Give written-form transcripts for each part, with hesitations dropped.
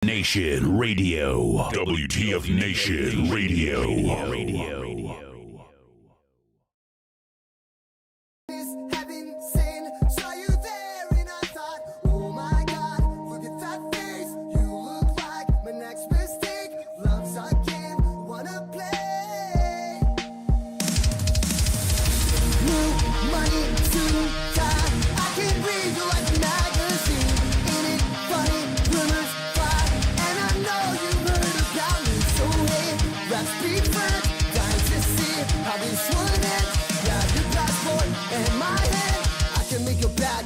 Nation Radio. WTF Nation Radio.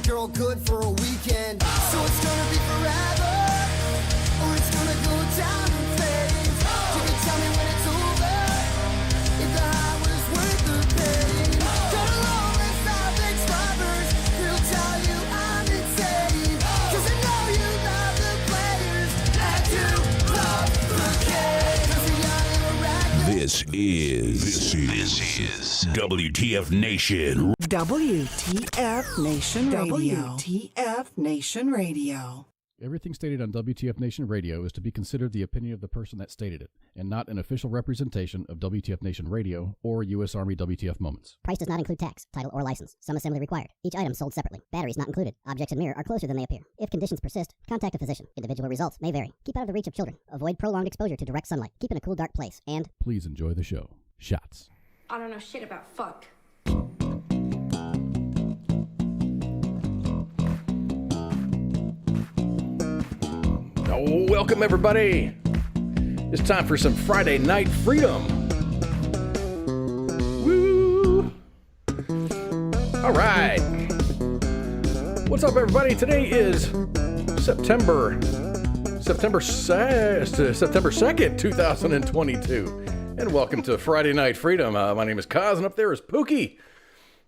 Girl good for a weekend, so it's gonna be forever, or it's gonna go down in flames. You can tell me when it's over, if the high was worth the pain. Got a long list of ex-lovers, they'll tell you I'm insane, 'cause I know you love the players, and you love the game. 'Cause you're young and reckless. This is WTF Nation. WTF Nation Radio. WTF Nation Radio. Everything stated on WTF Nation Radio is to be considered the opinion of the person that stated it, and not an official representation of WTF Nation Radio or U.S. Army WTF Moments. Price does not include tax, title, or license. Some assembly required. Each item sold separately. Batteries not included. Objects in mirror are closer than they appear. If conditions persist, contact a physician. Individual results may vary. Keep out of the reach of children. Avoid prolonged exposure to direct sunlight. Keep in a cool, dark place. And please enjoy the show. Shots. I don't know shit about fuck. Welcome, everybody. It's time for some Friday Night Freedom. Woo! All right. What's up, everybody? Today is September 2nd, 2022. And welcome to Friday Night Freedom. My name is KOZ, and up there is Pooky.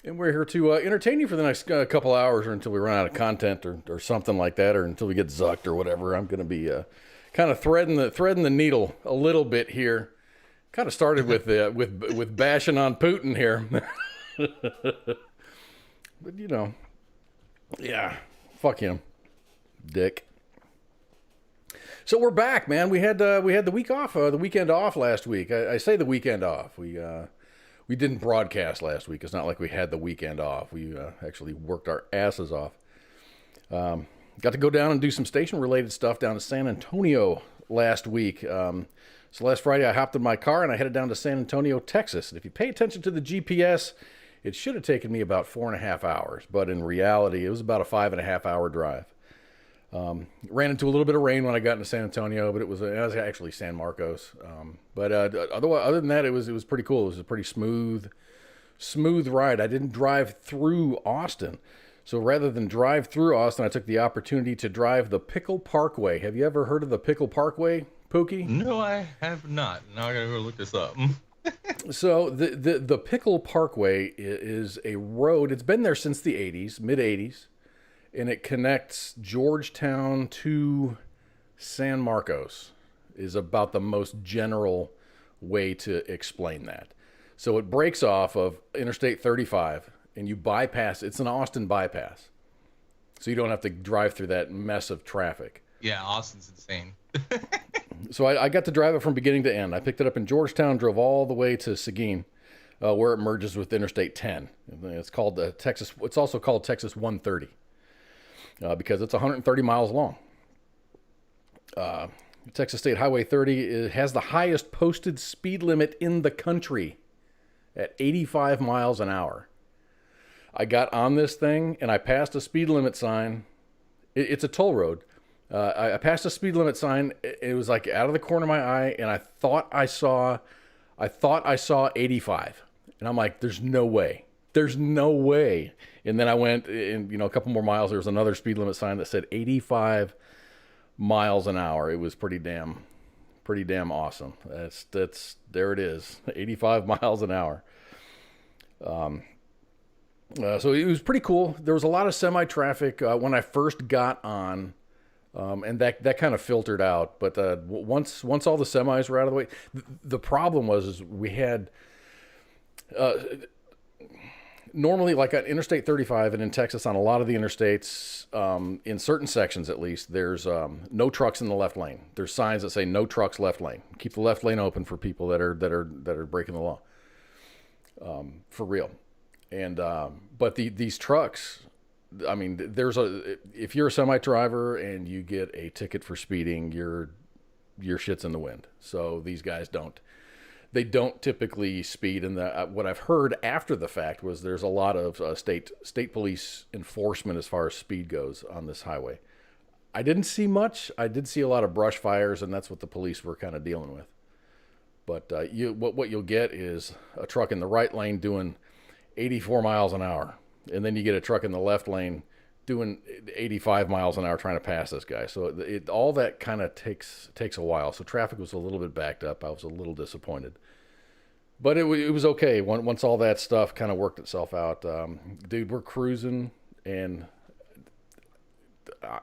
And we're here to entertain you for the next couple hours, or until we run out of content, or something like that, or until we get zucked or whatever. I'm going to be kind of threading the needle a little bit here. Kind of started with bashing on Putin here, but you know, yeah, fuck him, dick. So we're back, man. We had the week off, the weekend off last week. I say the weekend off. We didn't broadcast last week. It's not like we had the weekend off. We actually worked our asses off. Got to go down and do some station-related stuff down to San Antonio last week. So last Friday, I hopped in my car and I headed down to San Antonio, Texas. And if you pay attention to the GPS, it should have taken me about 4.5 hours. But in reality, it was about a 5.5-hour drive. Ran into a little bit of rain when I got into San Antonio, but it was actually San Marcos. But other than that, it was pretty cool. It was a pretty smooth ride. I didn't drive through Austin. So rather than drive through Austin, I took the opportunity to drive the Pickle Parkway. Have you ever heard of the Pickle Parkway, Pookie? No, I have not. Now I gotta go look this up. So the Pickle Parkway is a road. It's been there since the 80s, mid-80s. And it connects Georgetown to San Marcos, is about the most general way to explain that. So it breaks off of Interstate 35, and you bypass, it's an Austin bypass. So you don't have to drive through that mess of traffic. Yeah, Austin's insane. So I got to drive it from beginning to end. I picked it up in Georgetown, drove all the way to Seguin, where it merges with Interstate 10. It's called Texas. It's also called Texas 130. Because it's 130 miles long. Texas State Highway 30 has the highest posted speed limit in the country at 85 miles an hour. I got on this thing and I passed a speed limit sign. It's a toll road. I passed a speed limit sign. It was like out of the corner of my eye, and I thought I saw 85. And I'm like, there's no way. There's no way. And then I went, and a couple more miles, there was another speed limit sign that said 85 miles an hour. It was pretty damn awesome. That's there it is, 85 miles an hour. So it was pretty cool. There was a lot of semi-traffic when I first got on, and that kind of filtered out. But once all the semis were out of the way, the problem was we had normally, like on Interstate 35 and in Texas, on a lot of the interstates, in certain sections at least, there's no trucks in the left lane. There's signs that say no trucks left lane. Keep the left lane open for people that are breaking the law. For real. And but these trucks, I mean, if you're a semi driver and you get a ticket for speeding, your shit's in the wind. So these guys don't typically speed. And what I've heard after the fact was there's a lot of state police enforcement as far as speed goes on this highway. I didn't see much. I did see a lot of brush fires, and that's what the police were kind of dealing with. But what you'll get is a truck in the right lane doing 84 miles an hour, and then you get a truck in the left lane doing 85 miles an hour trying to pass this guy. So all that kind of takes a while. So traffic was a little bit backed up. I was a little disappointed, but it was okay once all that stuff kind of worked itself out. Dude, we're cruising, and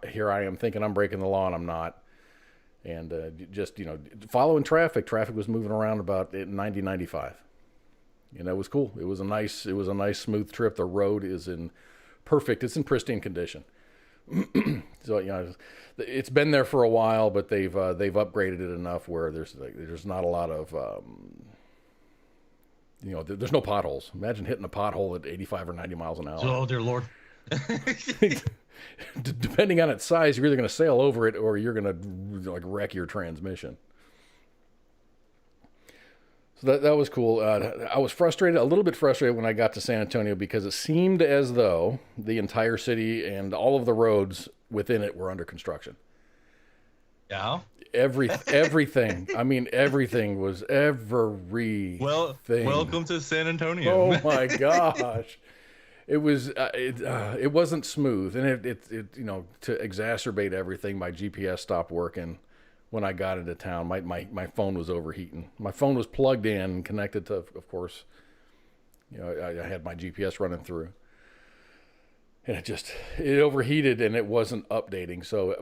here I am thinking I'm breaking the law, and I'm not. And just, following traffic was moving around about 90, 95. And that was cool. It was a nice smooth trip. The road is it's in pristine condition. So, it's been there for a while, but they've upgraded it enough where there's not a lot of, there's no potholes. Imagine hitting a pothole at 85 or 90 miles an hour. Oh, dear Lord. Depending on its size, you're either going to sail over it or you're going to wreck your transmission. So that was cool. I was a little bit frustrated when I got to San Antonio because it seemed as though the entire city and all of the roads within it were under construction. Yeah. Everything. I mean, everything was everything. Welcome to San Antonio. Oh my gosh. It was it wasn't smooth, and it to exacerbate everything, my GPS stopped working when I got into town. My phone was overheating. My phone was plugged in, connected to, of course, I had my GPS running through, and it overheated and it wasn't updating. So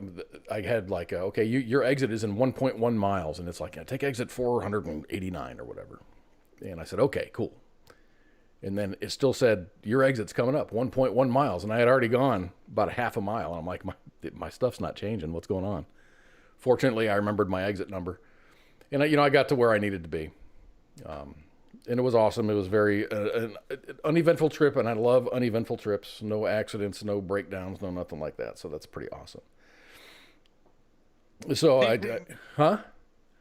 I had okay, your exit is in 1.1 miles, and it's like, take exit 489 or whatever, and I said, okay, cool. And then it still said, your exit's coming up, 1.1 miles. And I had already gone about a half a mile. And I'm like, my stuff's not changing. What's going on? Fortunately, I remembered my exit number. And, I got to where I needed to be. And it was awesome. It was an uneventful trip. And I love uneventful trips. No accidents, no breakdowns, no nothing like that. So that's pretty awesome. So huh?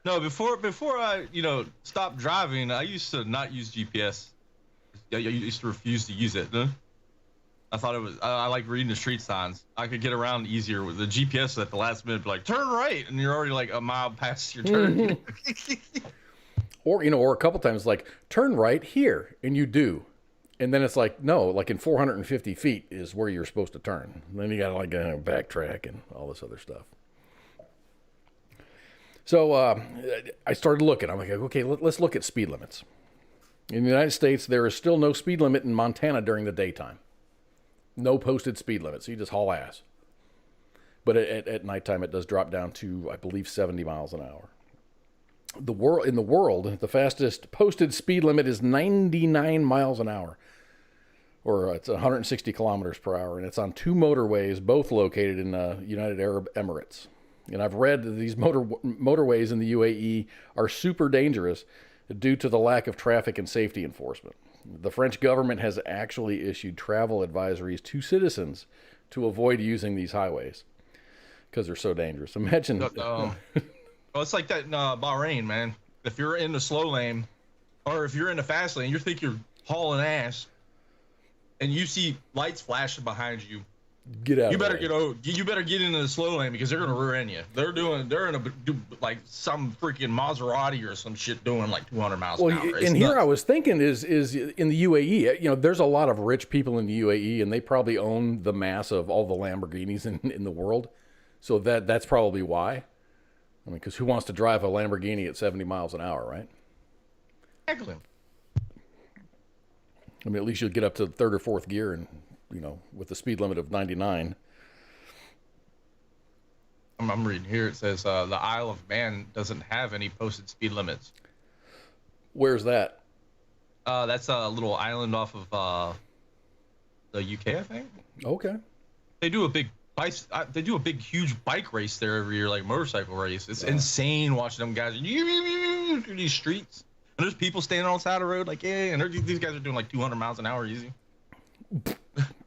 No, before I, stopped driving, I used to not use GPS. I used to refuse to use it. Huh? I thought I like reading the street signs. I could get around easier with the GPS at the last minute, like, turn right, and you're already like a mile past your turn. Or a couple times, like, turn right here, and you do. And then it's like, no, like in 450 feet is where you're supposed to turn. And then you got to backtrack and all this other stuff. So I started looking. I'm like, okay, let's look at speed limits. In the United States, there is still no speed limit in Montana during the daytime. No posted speed limit, so you just haul ass. But at nighttime, it does drop down to, I believe, 70 miles an hour. In the world, the fastest posted speed limit is 99 miles an hour, or it's 160 kilometers per hour, and it's on two motorways, both located in United Arab Emirates. And I've read that these motorways in the UAE are super dangerous due to the lack of traffic and safety enforcement. The French government has actually issued travel advisories to citizens to avoid using these highways because they're so dangerous. Imagine. Well, it's like that in Bahrain, man. If you're in the slow lane, or if you're in the fast lane, you think you're hauling ass, and you see lights flashing behind you. Get out. You better get into the slow lane because they're gonna rear end you. They're in like some freaking Maserati or some shit doing like 200 miles an hour. And here I was thinking is in the UAE, there's a lot of rich people in the UAE, and they probably own the mass of all the Lamborghinis in the world. So that's probably why. I mean, because who wants to drive a Lamborghini at 70 miles an hour, right? Exactly. I mean, at least you'll get up to third or fourth gear and, with the speed limit of 99. I'm reading here. It says the Isle of Man doesn't have any posted speed limits. Where's that? That's a little island off of the UK, I think. Okay. They do a big huge bike race there every year, like motorcycle race. It's insane watching them guys through these streets. And there's people standing on the side of the road, like, yeah, and these guys are doing like 200 miles an hour easy.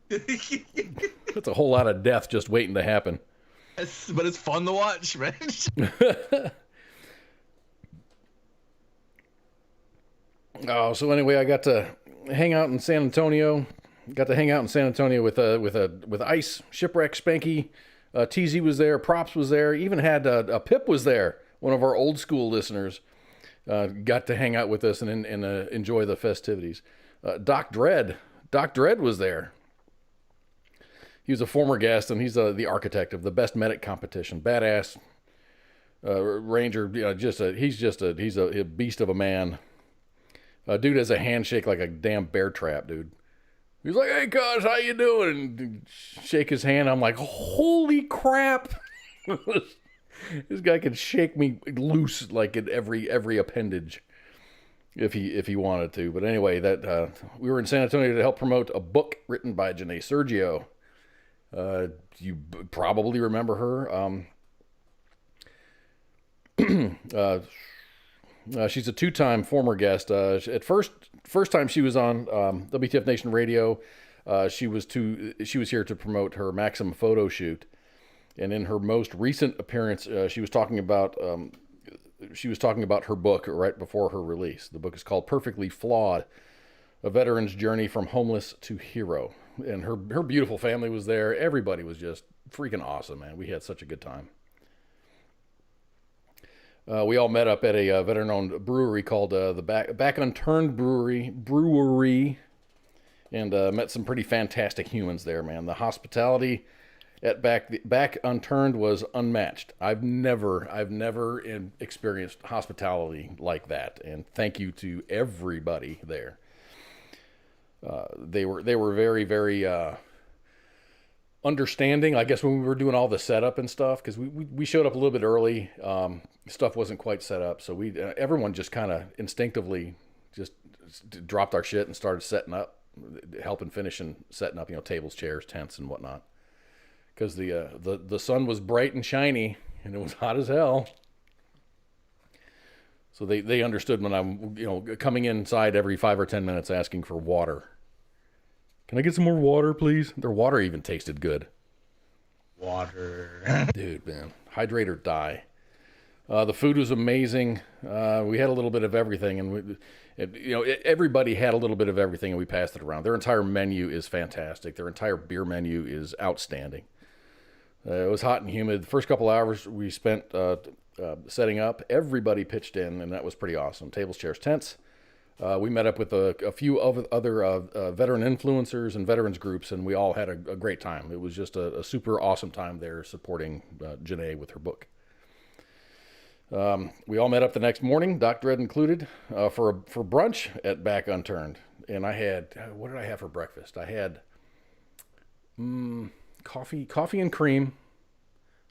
That's a whole lot of death just waiting to happen. But it's fun to watch, man. Oh, so anyway, I got to hang out in San Antonio. Got to hang out in San Antonio with Ice, Shipwreck, Spanky, TZ was there, Props was there, even had a Pip was there. One of our old school listeners got to hang out with us and enjoy the festivities. Doc Dredd was there. He was a former guest, and he's the architect of the best medic competition. Badass ranger, he's a beast of a man. Dude has a handshake like a damn bear trap, dude. He's like, "Hey, cuz, how you doing?" And shake his hand. I'm like, holy crap. This guy could shake me loose like in every appendage if he wanted to. But anyway, that we were in San Antonio to help promote a book written by Janae Sergio. You probably remember her. She's a two-time former guest. At first time she was on WTF Nation Radio, she was here to promote her Maxim photo shoot, and in her most recent appearance, she was talking about her book right before her release. The book is called Perfectly Flawed: A Veteran's Journey from Homeless to Hero. And her beautiful family was there. Everybody was just freaking awesome, man. We had such a good time. We all met up at a veteran-owned brewery called the Back Unturned Brewery, and met some pretty fantastic humans there, man. The hospitality at Back Unturned was unmatched. I've never experienced hospitality like that, and thank you to everybody there. They were very, very understanding, I guess, when we were doing all the setup and stuff, because we showed up a little bit early. Stuff wasn't quite set up, so everyone just kind of instinctively just dropped our shit and started setting up, helping finish and setting up, tables, chairs, tents, and whatnot. Because the sun was bright and shiny, and it was hot as hell. So they understood when I'm coming inside every 5 or 10 minutes asking for water. Can I get some more water, please? Their water even tasted good. Water. Dude, man. Hydrate or die. The food was amazing. We had a little bit of everything, and everybody had a little bit of everything, and we passed it around. Their entire menu is fantastic. Their entire beer menu is outstanding. It was hot and humid. The first couple hours we spent setting up, everybody pitched in, and that was pretty awesome. Tables, chairs, tents. We met up with a few other veteran influencers and veterans groups, and we all had a great time. It was just a super awesome time there supporting Janae with her book. We all met up the next morning, Doc Dredd included, for brunch at Back Unturned. And I had, what did I have for breakfast? I had coffee and cream.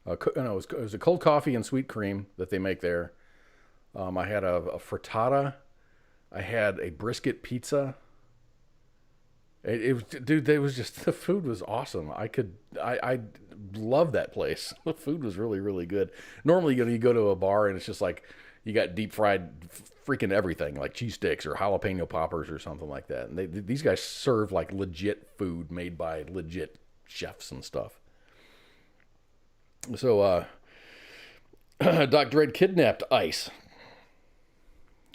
It was a cold coffee and sweet cream that they make there. I had a frittata. I had a brisket pizza. The food was awesome. I love that place. The food was really, really good. Normally, you go to a bar and it's just like you got deep fried freaking everything, like cheese sticks or jalapeno poppers or something like that. And these guys serve like legit food made by legit chefs and stuff. So, Doc Dredd kidnapped Ice.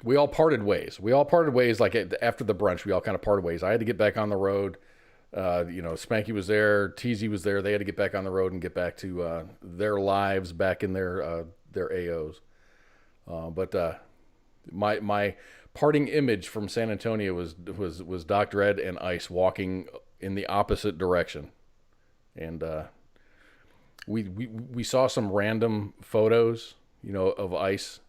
We all parted ways. Like after the brunch, we all kind of parted ways. I had to get back on the road. Spanky was there. TZ was there. They had to get back on the road and get back to their lives back in their AOs. But my parting image from San Antonio was Doc Dredd and Ice walking in the opposite direction. And we saw some random photos, of Ice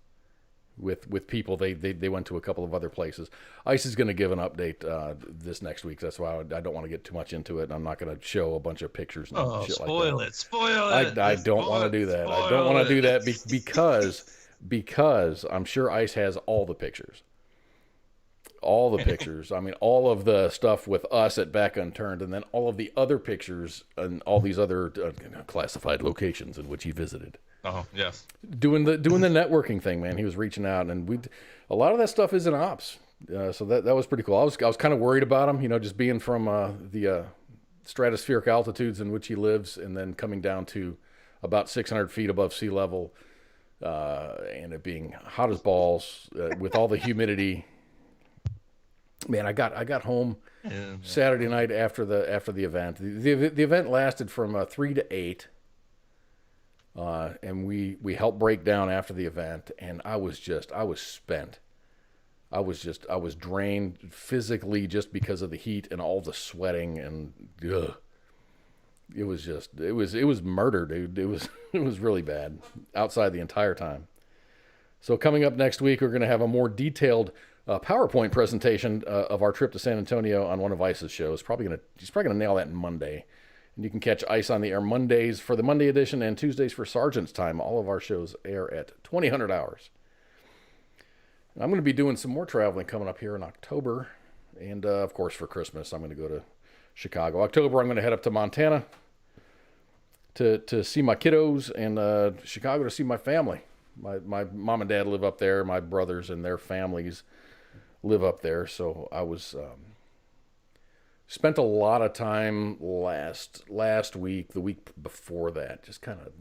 with people. They went to a couple of other places. Ice is going to give an update this next week. That's why I don't want to get too much into it. And I'm not going to show a bunch of pictures and shit like that. Spoil it. I don't want to do that. I don't want to do that because I'm sure Ice has all the pictures. all the pictures. I mean, all of the stuff with us at Back Unturned, and then all of the other pictures and all these other classified locations in which he visited. Oh, yes. Doing the networking thing, man. He was reaching out, and a lot of that stuff is in ops. So that was pretty cool. I was kind of worried about him, just being from the stratospheric altitudes in which he lives, and then coming down to about 600 feet above sea level, and it being hot as balls with all the humidity. Man, I got home Saturday night after the event. The event lasted from 3 to 8. And we helped break down after the event, and I was spent. I was drained physically just because of the heat and all the sweating, and it was murder, dude. It was really bad outside the entire time. So coming up next week, we're going to have a more detailed PowerPoint presentation of our trip to San Antonio on one of Ice's shows. He's probably gonna nail that Monday. And you can catch Ice on the air Mondays for the Monday edition and Tuesdays for Sergeant's Time. All of our shows air at 2000 hours. And I'm going to be doing some more traveling coming up here in October. And, of course, for Christmas, I'm going to go to Chicago. October, I'm going to head up to Montana to see my kiddos, and Chicago to see my family. My mom and dad live up there. My brothers and their families live up there. So I was... spent a lot of time last week, the week before that, just kind of,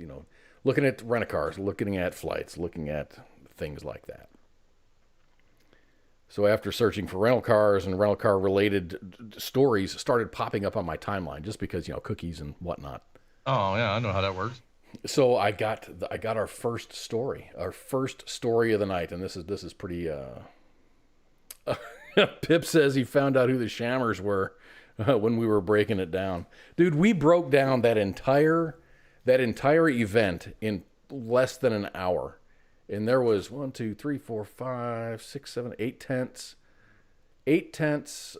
looking at rent-a-cars, looking at flights, looking at things like that. So after searching for rental cars and rental car related stories started popping up on my timeline just because, cookies and whatnot. Oh yeah, I know how that works. So I got our first story of the night, and this is pretty. Pip says he found out who the shammers were when we were breaking it down. Dude, we broke down that entire event in less than an hour. And there was 1, 2, 3, 4, 5, 6, 7, 8 tents. 8 tents,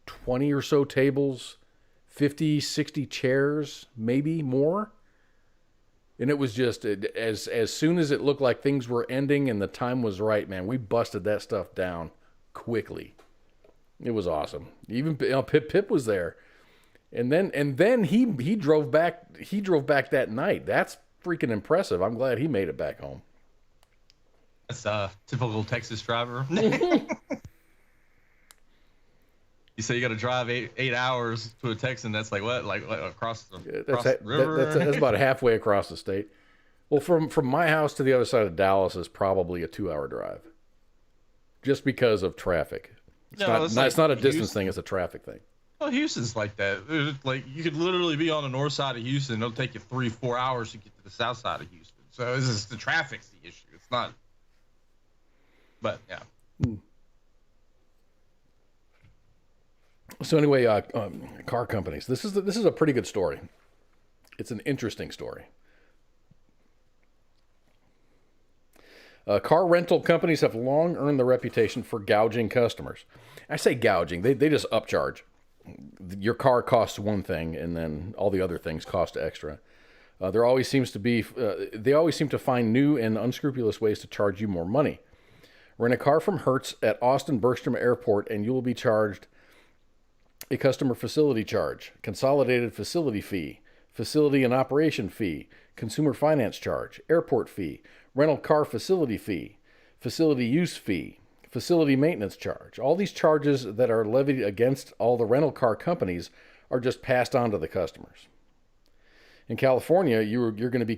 20 or so tables, 50, 60 chairs, maybe more. And it was just, as soon as it looked like things were ending and the time was right, man, we busted that stuff down quickly. It was awesome. Even Pip was there. And then he drove back that night. That's freaking impressive. I'm glad he made it back home. That's a typical Texas driver. You say you got to drive eight hours to a Texan. That's like what? Like across the river? That's about halfway across the state. Well, from my house to the other side of Dallas is probably a 2-hour drive. Just because of traffic. It's not a distance thing, it's a traffic thing. Well, Houston's like that. Like, you could literally be on the north side of Houston. It'll take you 3-4 hours to get to the south side of Houston. So this is the traffic's the issue. It's not. But yeah. So anyway, car companies. This is a pretty good story. It's an interesting story. Car rental companies have long earned the reputation for gouging customers. I say gouging. They just upcharge. Your car costs one thing, and then all the other things cost extra. They always seem to find new and unscrupulous ways to charge you more money. Rent a car from Hertz at Austin Bergstrom Airport, and you will be charged a customer facility charge, consolidated facility fee, facility and operation fee, consumer finance charge, airport fee, rental car facility fee, facility use fee, facility maintenance charge. All these charges that are levied against all the rental car companies are just passed on to the customers. In California, you're going to be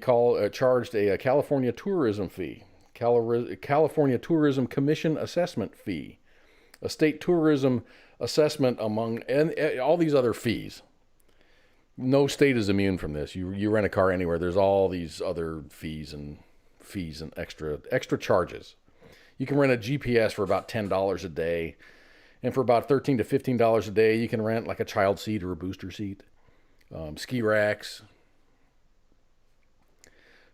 charged a California tourism fee, California Tourism Commission assessment fee, a state tourism assessment and all these other fees. No state is immune from this. You rent a car anywhere, there's all these other fees and extra charges. You can rent a GPS for about $10 a day, and for about $13 to $15 a day, you can rent like a child seat or a booster seat, ski racks.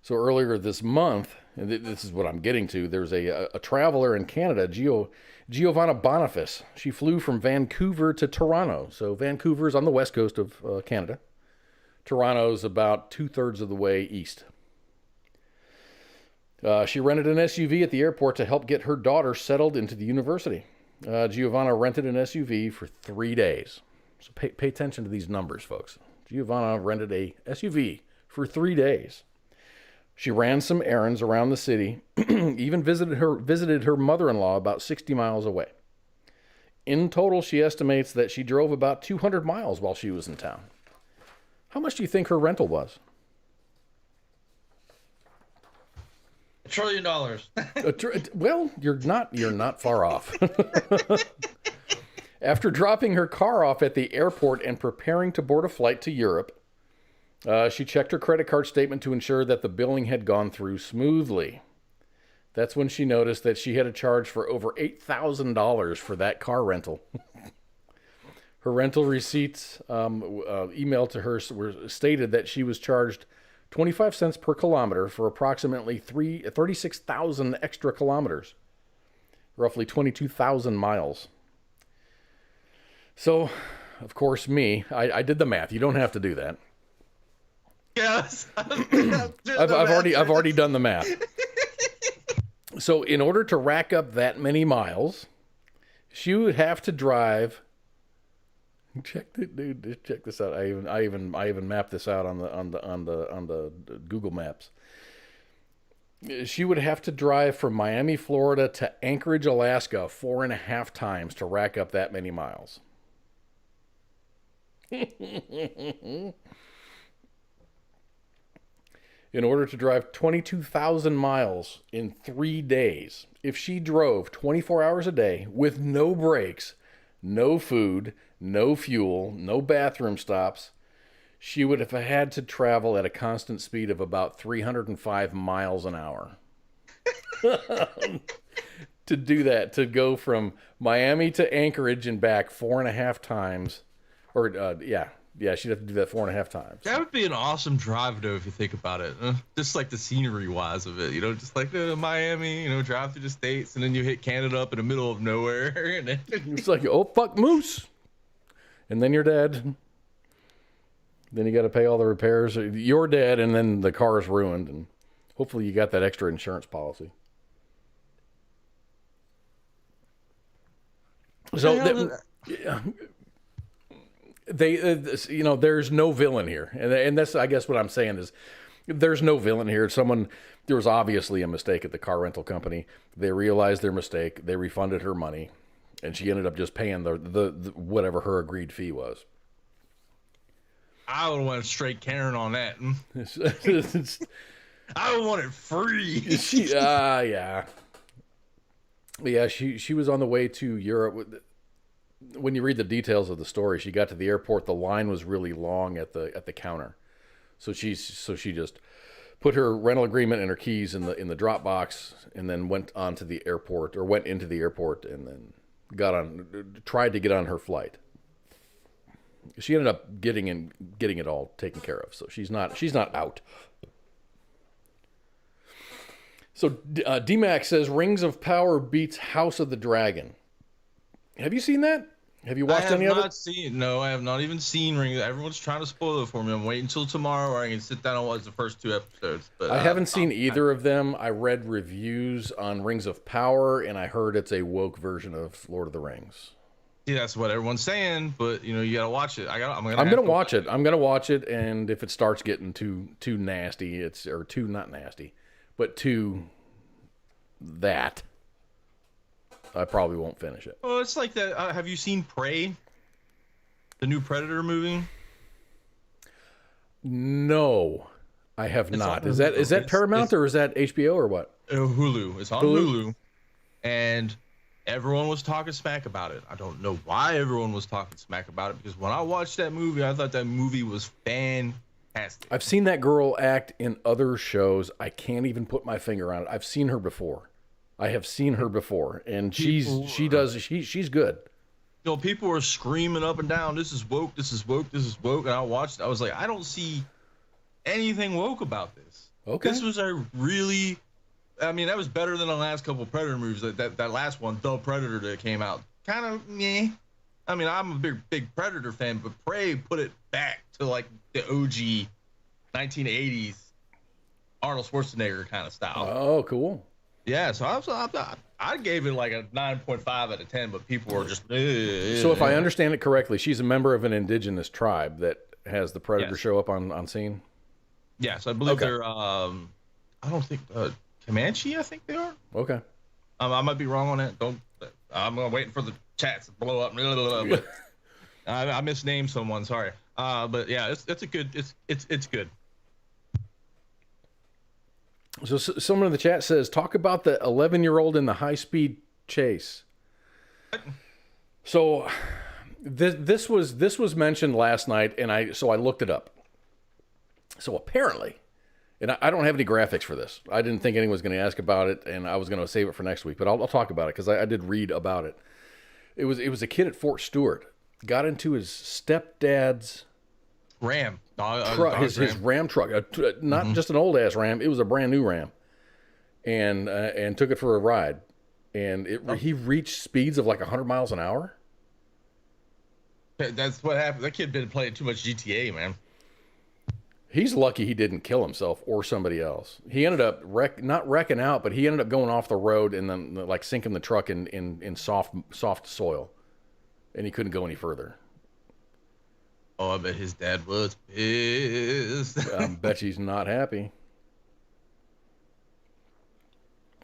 So earlier this month, and this is what I'm getting to, there's a traveler in Canada, Giovanna Boniface. She flew from Vancouver to Toronto. So Vancouver's on the west coast of Canada. Toronto's about 2/3 of the way east. She rented an SUV at the airport to help get her daughter settled into the university. Giovanna rented an SUV for 3 days. So pay attention to these numbers, folks. Giovanna rented a SUV for 3 days. She ran some errands around the city, even visited her mother-in-law about 60 miles away. In total, she estimates that she drove about 200 miles while she was in town. How much do you think her rental was? $1 trillion. Well, you're not far off. After dropping her car off at the airport and preparing to board a flight to Europe, she checked her credit card statement to ensure that the billing had gone through smoothly. That's when she noticed that she had a charge for over $8,000 for that car rental. Her rental receipts emailed to her stated that she was charged 25 cents per kilometer for approximately 36,000 extra kilometers, roughly 22,000 miles. So, of course, I did the math. You don't have to do that. Yes. I've already done the math. So, in order to rack up that many miles, she would have to drive. Check this out. I even mapped this out on the Google Maps. She would have to drive from Miami, Florida to Anchorage, Alaska 4.5 times to rack up that many miles. In order to drive 22,000 miles in 3 days, if she drove 24 hours a day with no breaks, no food, no fuel, no bathroom stops, she would have had to travel at a constant speed of about 305 miles an hour. To do that, to go from Miami to Anchorage and back 4.5 times, or she'd have to do that 4.5 times. That would be an awesome drive, though, if you think about it. Just like the scenery-wise of it, just like Miami, drive through the States, and then you hit Canada up in the middle of nowhere. And then it's like, oh, fuck, moose. And then you're dead. Then you got to pay all the repairs. You're dead, and then the car is ruined. And hopefully you got that extra insurance policy. So there's no villain here, and that's, I guess, what I'm saying is there's no villain here. There was obviously a mistake at the car rental company. They realized their mistake. They refunded her money, and she ended up just paying the whatever her agreed fee was. I would want straight Karen on that. I would want it free. She was on the way to Europe. When you read the details of the story, she got to the airport. The line was really long at the counter, so she just put her rental agreement and her keys in the drop box, and then went into the airport, and then tried to get on her flight. She ended up getting it all taken care of, so she's not out. So D-Max says Rings of Power beats House of the Dragon. Have you seen that? Have you watched any of it? No, I have not even seen Rings. Everyone's trying to spoil it for me. I'm waiting until tomorrow where I can sit down and watch the first 2 episodes. But I haven't seen either of them. I read reviews on Rings of Power, and I heard it's a woke version of Lord of the Rings. See, that's what everyone's saying, but you gotta watch it. I'm gonna watch it. I'm gonna watch it, and if it starts getting too nasty, not nasty, but too that, I probably won't finish it. Well, it's like that. Have you seen Prey, the new Predator movie? No, I have not. Is that Paramount or is that HBO or what? Hulu. It's on Hulu, and everyone was talking smack about it. I don't know why everyone was talking smack about it, because when I watched that movie, I thought that movie was fantastic. I've seen that girl act in other shows. I can't even put my finger on it. I've seen her before. And she's good. People were screaming up and down, "This is woke, this is woke, this is woke." And I watched, I was like, I don't see anything woke about this. Okay. This was that was better than the last couple of Predator movies. That last one, The Predator, that came out, kind of meh. I'm a big Predator fan, but Prey put it back to like the OG 1980s Arnold Schwarzenegger kind of style. Oh, cool. Yeah, so I gave it like a 9.5 out of 10, but people were just. So if I understand it correctly, she's a member of an indigenous tribe that has the predator show up on scene. Yes, I believe they're. I don't think Comanche. I think they are. Okay. I might be wrong on that. I'm waiting for the chats to blow up. But I misnamed someone. Sorry. But yeah, it's a good. It's good. So someone in the chat says, talk about the 11-year-old in the high-speed chase. So this was mentioned last night, and I looked it up. So apparently, and I don't have any graphics for this. I didn't think anyone was going to ask about it, and I was going to save it for next week. But I'll talk about it because I did read about it. It was a kid at Fort Stewart, got into his stepdad's Ram. His Ram truck, not just an old ass Ram. It was a brand new Ram, and took it for a ride, and he reached speeds of like 100 miles an hour. That's what happened. That kid been playing too much GTA, man. He's lucky he didn't kill himself or somebody else. He ended up not wrecking out, but he ended up going off the road and then like sinking the truck in soft soil, and he couldn't go any further. Oh, I bet his dad was pissed. I bet he's not happy.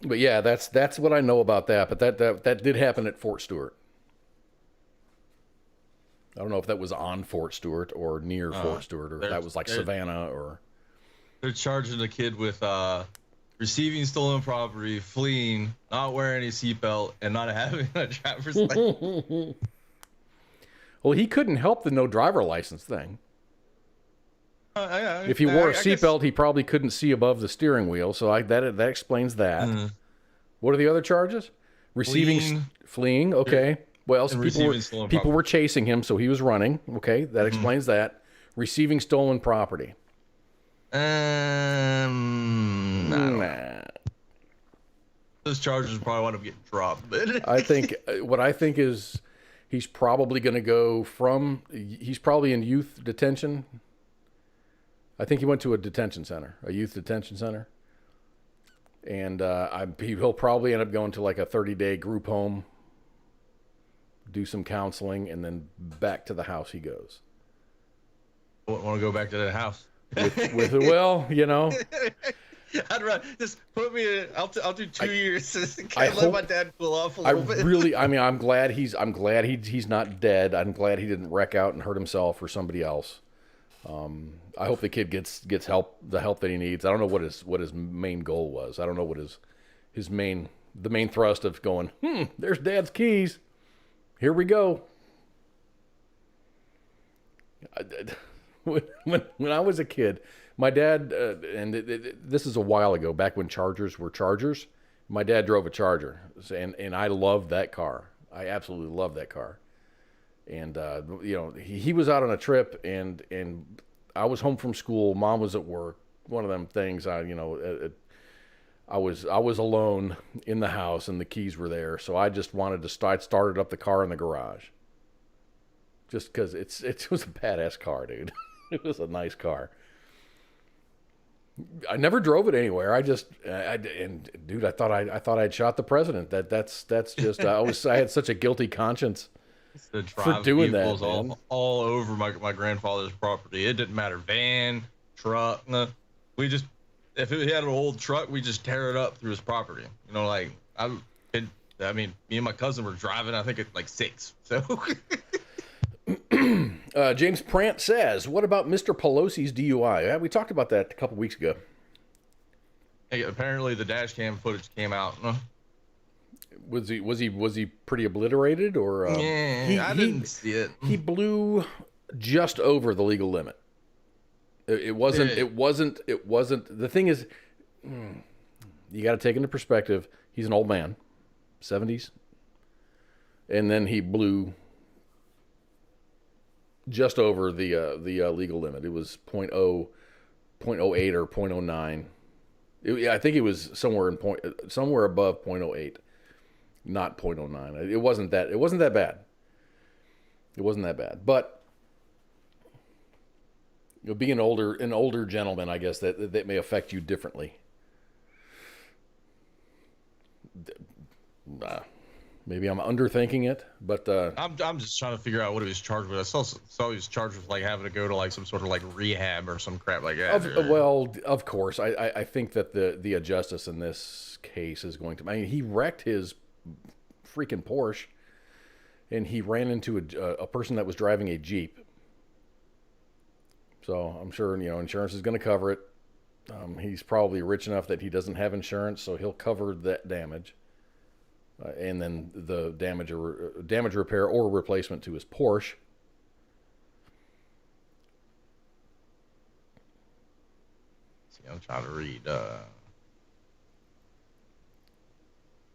But yeah, that's what I know about that. But that did happen at Fort Stewart. I don't know if that was on Fort Stewart or near Fort Stewart, or if that was like Savannah or. They're charging the kid with receiving stolen property, fleeing, not wearing a seatbelt, and not having a driver's license. Well, he couldn't help the no driver license thing. Yeah, if he wore a seatbelt, he probably couldn't see above the steering wheel. So that explains that. What are the other charges? Fleeing. Okay. Well, so people were chasing him, so he was running. Okay, that explains that. Receiving stolen property. Nah. Those charges probably want to get dropped. But I think is he's probably going to go he's probably in youth detention. I think he went to a detention center, a youth detention center. And he'll probably end up going to like a 30-day group home, do some counseling, and then back to the house he goes. I want to go back to that house. Well, you know. I'd rather just put me in. I'll do 2 years. Let my dad cool off a little bit. I'm glad he's not dead. I'm glad he didn't wreck out and hurt himself or somebody else. I hope the kid gets help, the help that he needs. I don't know what his main goal was. I don't know what the main thrust of going, there's Dad's keys. Here we go. When I was a kid, my dad, this is a while ago, back when Chargers were Chargers, my dad drove a Charger, and I loved that car. I absolutely loved that car. And, he was out on a trip, and I was home from school. Mom was at work. One of them things, I was alone in the house, and the keys were there. So I just wanted to started up the car in the garage. Just because it was a badass car, dude. It was a nice car. I never drove it anywhere. I thought I'd shot the president. That's just I had such a guilty conscience for doing that. All over my grandfather's property. It didn't matter, van, truck. No. If he had an old truck, we just tear it up through his property. Me and my cousin were driving. I think at like 6. So. James Prant says, "What about Mr. Pelosi's DUI?" Yeah, we talked about that a couple weeks ago. Hey, apparently the dash cam footage came out. Was he pretty obliterated, or? I didn't see it. He blew just over the legal limit. It wasn't. The thing is, you got to take into perspective. He's an old man, 70s, and then he blew just over the legal limit. It was 0.08 or 0.09. I think it was somewhere above 0.08, not 0.09. It wasn't that bad. It wasn't that bad. But being an older gentleman, I guess that may affect you differently. Maybe I'm underthinking it, but I'm just trying to figure out what he was charged with. I saw he was charged with like having to go to like some sort of like rehab or some crap like that. Well, of course, I think that the justice in this case is going to. I mean, he wrecked his freaking Porsche, and he ran into a person that was driving a Jeep. So I'm sure insurance is going to cover it. He's probably rich enough that he doesn't have insurance, so he'll cover that damage. And then the damage repair or replacement to his Porsche. See, I'm trying to read.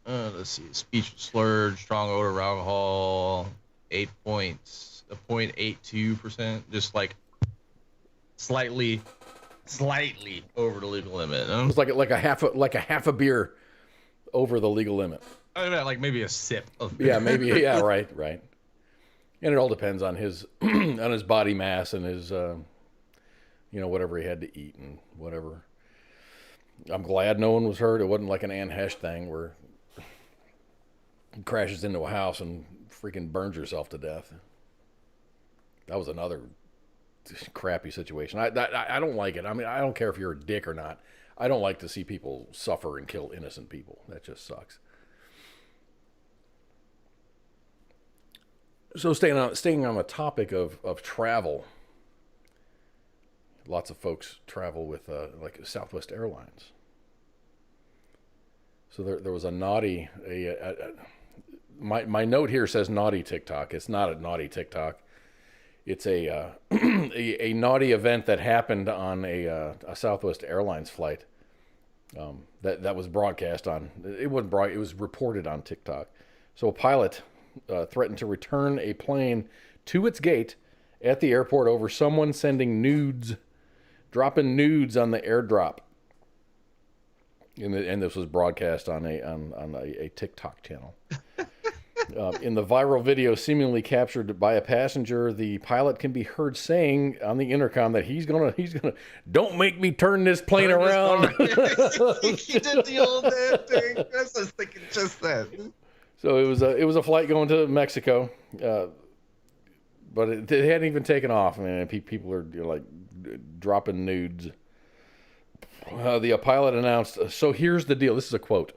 Let's see. Speech was slurred, strong odor of alcohol, 8 points, 0.82%, just like slightly over the legal limit. It was like a half a beer over the legal limit. I mean, like maybe a sip of beer. Yeah, maybe. Yeah, right. And it all depends on his on his body mass and his whatever he had to eat and whatever. I'm glad no one was hurt. It wasn't like an Anne Hesh thing where he crashes into a house and freaking burns yourself to death. That was another crappy situation. I don't like it. I mean, I don't care if you're a dick or not. I don't like to see people suffer and kill innocent people. That just sucks. So staying on the topic of travel, lots of folks travel with like Southwest Airlines. So there was a naughty my note here says naughty TikTok. It's not a naughty TikTok. It's a naughty event that happened on a Southwest Airlines flight. That was broadcast on. It was reported on TikTok. So a pilot threatened to return a plane to its gate at the airport over someone sending nudes, dropping nudes on the airdrop. And this was broadcast on a TikTok channel. In the viral video seemingly captured by a passenger, the pilot can be heard saying on the intercom that he's gonna don't make me turn this plane around. He did the old man thing. I was thinking just that. So it was a flight going to Mexico, but it hadn't even taken off. I mean, people are like dropping nudes. The pilot announced, "So here's the deal." This is a quote.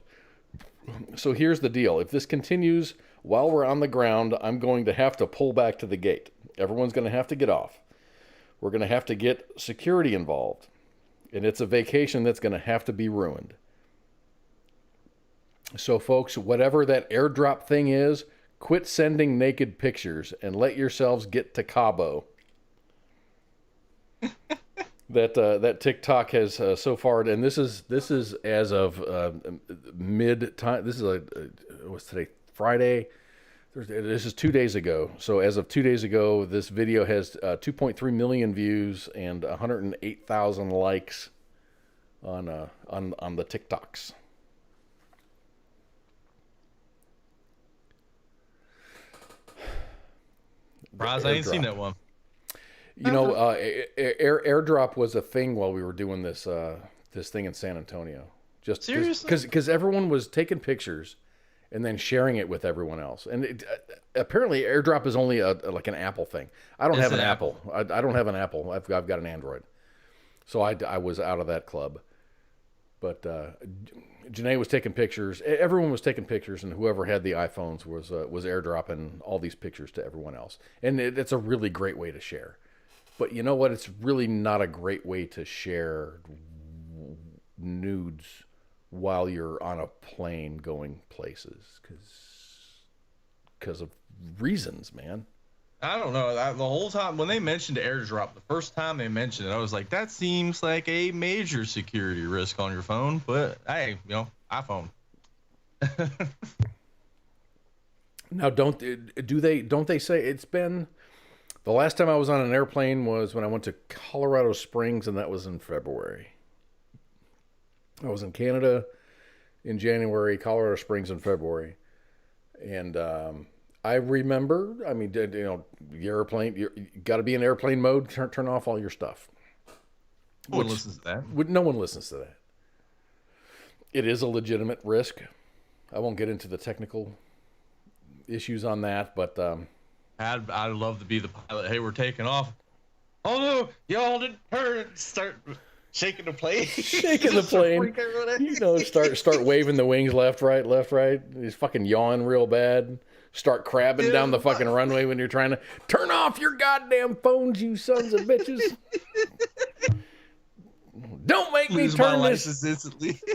"So here's the deal. If this continues while we're on the ground, I'm going to have to pull back to the gate. Everyone's going to have to get off. We're going to have to get security involved. And it's a vacation that's going to have to be ruined. So folks, whatever that airdrop thing is, quit sending naked pictures and let yourselves get to Cabo." That TikTok has so far, and this is as of mid time. This is what's today? Friday. This is 2 days ago. So as of 2 days ago, this video has 2.3 million views and 108,000 likes on the TikToks. Surprised I ain't seen that one. You know, airdrop was a thing while we were doing this thing in San Antonio. Just seriously, because everyone was taking pictures and then sharing it with everyone else. And apparently, airdrop is only like an Apple thing. I don't have an Apple. I don't have an Apple. I've got an Android. So I was out of that club. But Janae was taking pictures. Everyone was taking pictures, and whoever had the iPhones was airdropping all these pictures to everyone else. And it's a really great way to share. But you know what? It's really not a great way to share nudes while you're on a plane going places because of reasons, man. I don't know. The whole time when they mentioned airdrop, the first time they mentioned it, I was like, that seems like a major security risk on your phone. But hey, iPhone. Now, don't they say it's been? The last time I was on an airplane was when I went to Colorado Springs, and that was in February. I was in Canada in January, Colorado Springs in February. And I remember, I mean, the airplane, you got to be in airplane mode, turn off all your stuff. No one listens to that. No one listens to that. It is a legitimate risk. I won't get into the technical issues on that, but I'd love to be the pilot. Hey, we're taking off. Oh no, y'all didn't turn. Start shaking the plane. Shaking the plane. You know, start waving the wings left, right. He's fucking yawing real bad. Start crabbing down the fucking runway when you're trying to turn off your goddamn phones, you sons of bitches. Don't make me turn this.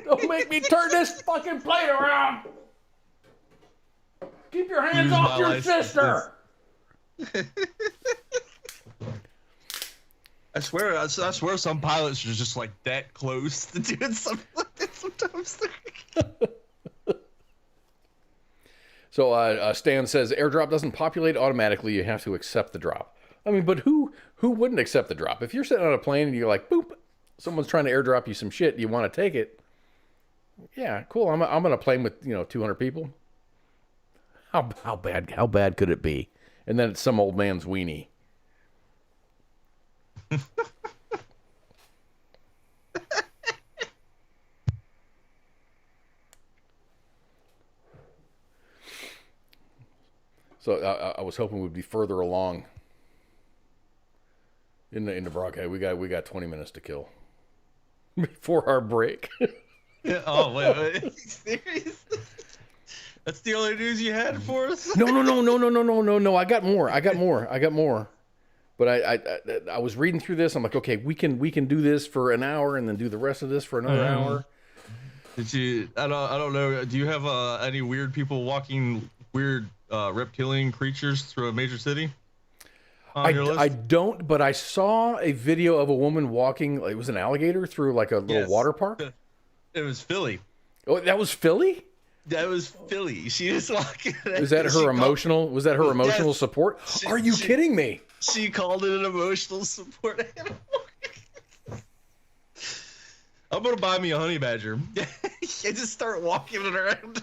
Don't make me turn this fucking plane around. Keep your hands off your sister. I swear some pilots are just like that close to doing something like that sometimes. So Stan says airdrop doesn't populate automatically. You have to accept the drop. I mean, but who wouldn't accept the drop? If you're sitting on a plane and you're like, boop, someone's trying to airdrop you some shit, you want to take it. Yeah, cool. I'm on a plane with 200 people. How bad could it be? And then it's some old man's weenie. So I was hoping we'd be further along in the broadcast. We got 20 minutes to kill before our break. Yeah, oh wait. Serious? That's the only news you had for us? No. I got more. But I was reading through this. I'm like, okay, we can do this for an hour and then do the rest of this for another hour. Did you? I don't know. Do you have any weird people walking weird reptilian creatures through a major city? I don't, but I saw a video of a woman walking. It was an alligator through like a little water park. It was Philly. Oh, that was Philly? That was Philly. She was walking. Was that her emotional? Was that her emotional support? Are you kidding me? She called it an emotional support animal. I'm gonna buy me a honey badger. I just start walking it around.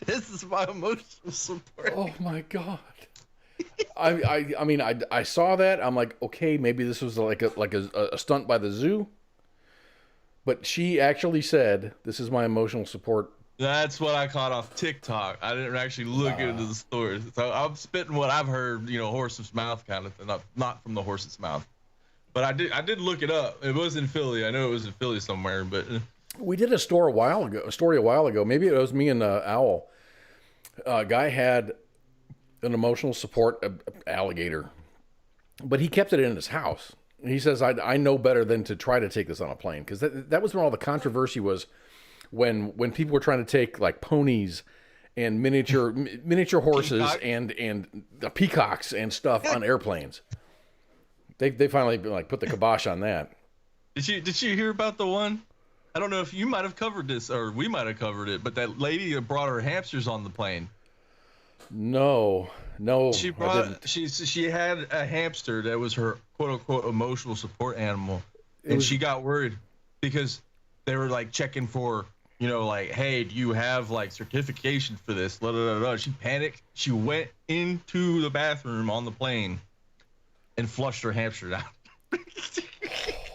This is my emotional support. Oh my god. I mean I saw that. I'm like, okay, maybe this was like a stunt by the zoo. But she actually said, "This is my emotional support." That's what I caught off TikTok. I didn't actually look into the stories. So I'm spitting what I've heard, horse's mouth kind of thing, not from the horse's mouth. But I did look it up. It was in Philly. I know it was in Philly somewhere, but we did a story a while ago. Maybe it was me and Owl. Guy had an emotional support alligator, but he kept it in his house. He says, I know better than to try to take this on a plane, because that was when all the controversy was, when people were trying to take like ponies and miniature horses and the peacocks and stuff on airplanes. They finally like put the kibosh on that. Did you hear about the one? I don't know if you might have covered this or we might have covered it, but that lady that brought her hamsters on the plane. No. She had a hamster that was her quote unquote emotional support animal, and she got worried because they were like checking for, like, hey, do you have like certification for this? Blah, blah, blah, blah. She panicked. She went into the bathroom on the plane and flushed her hamster out.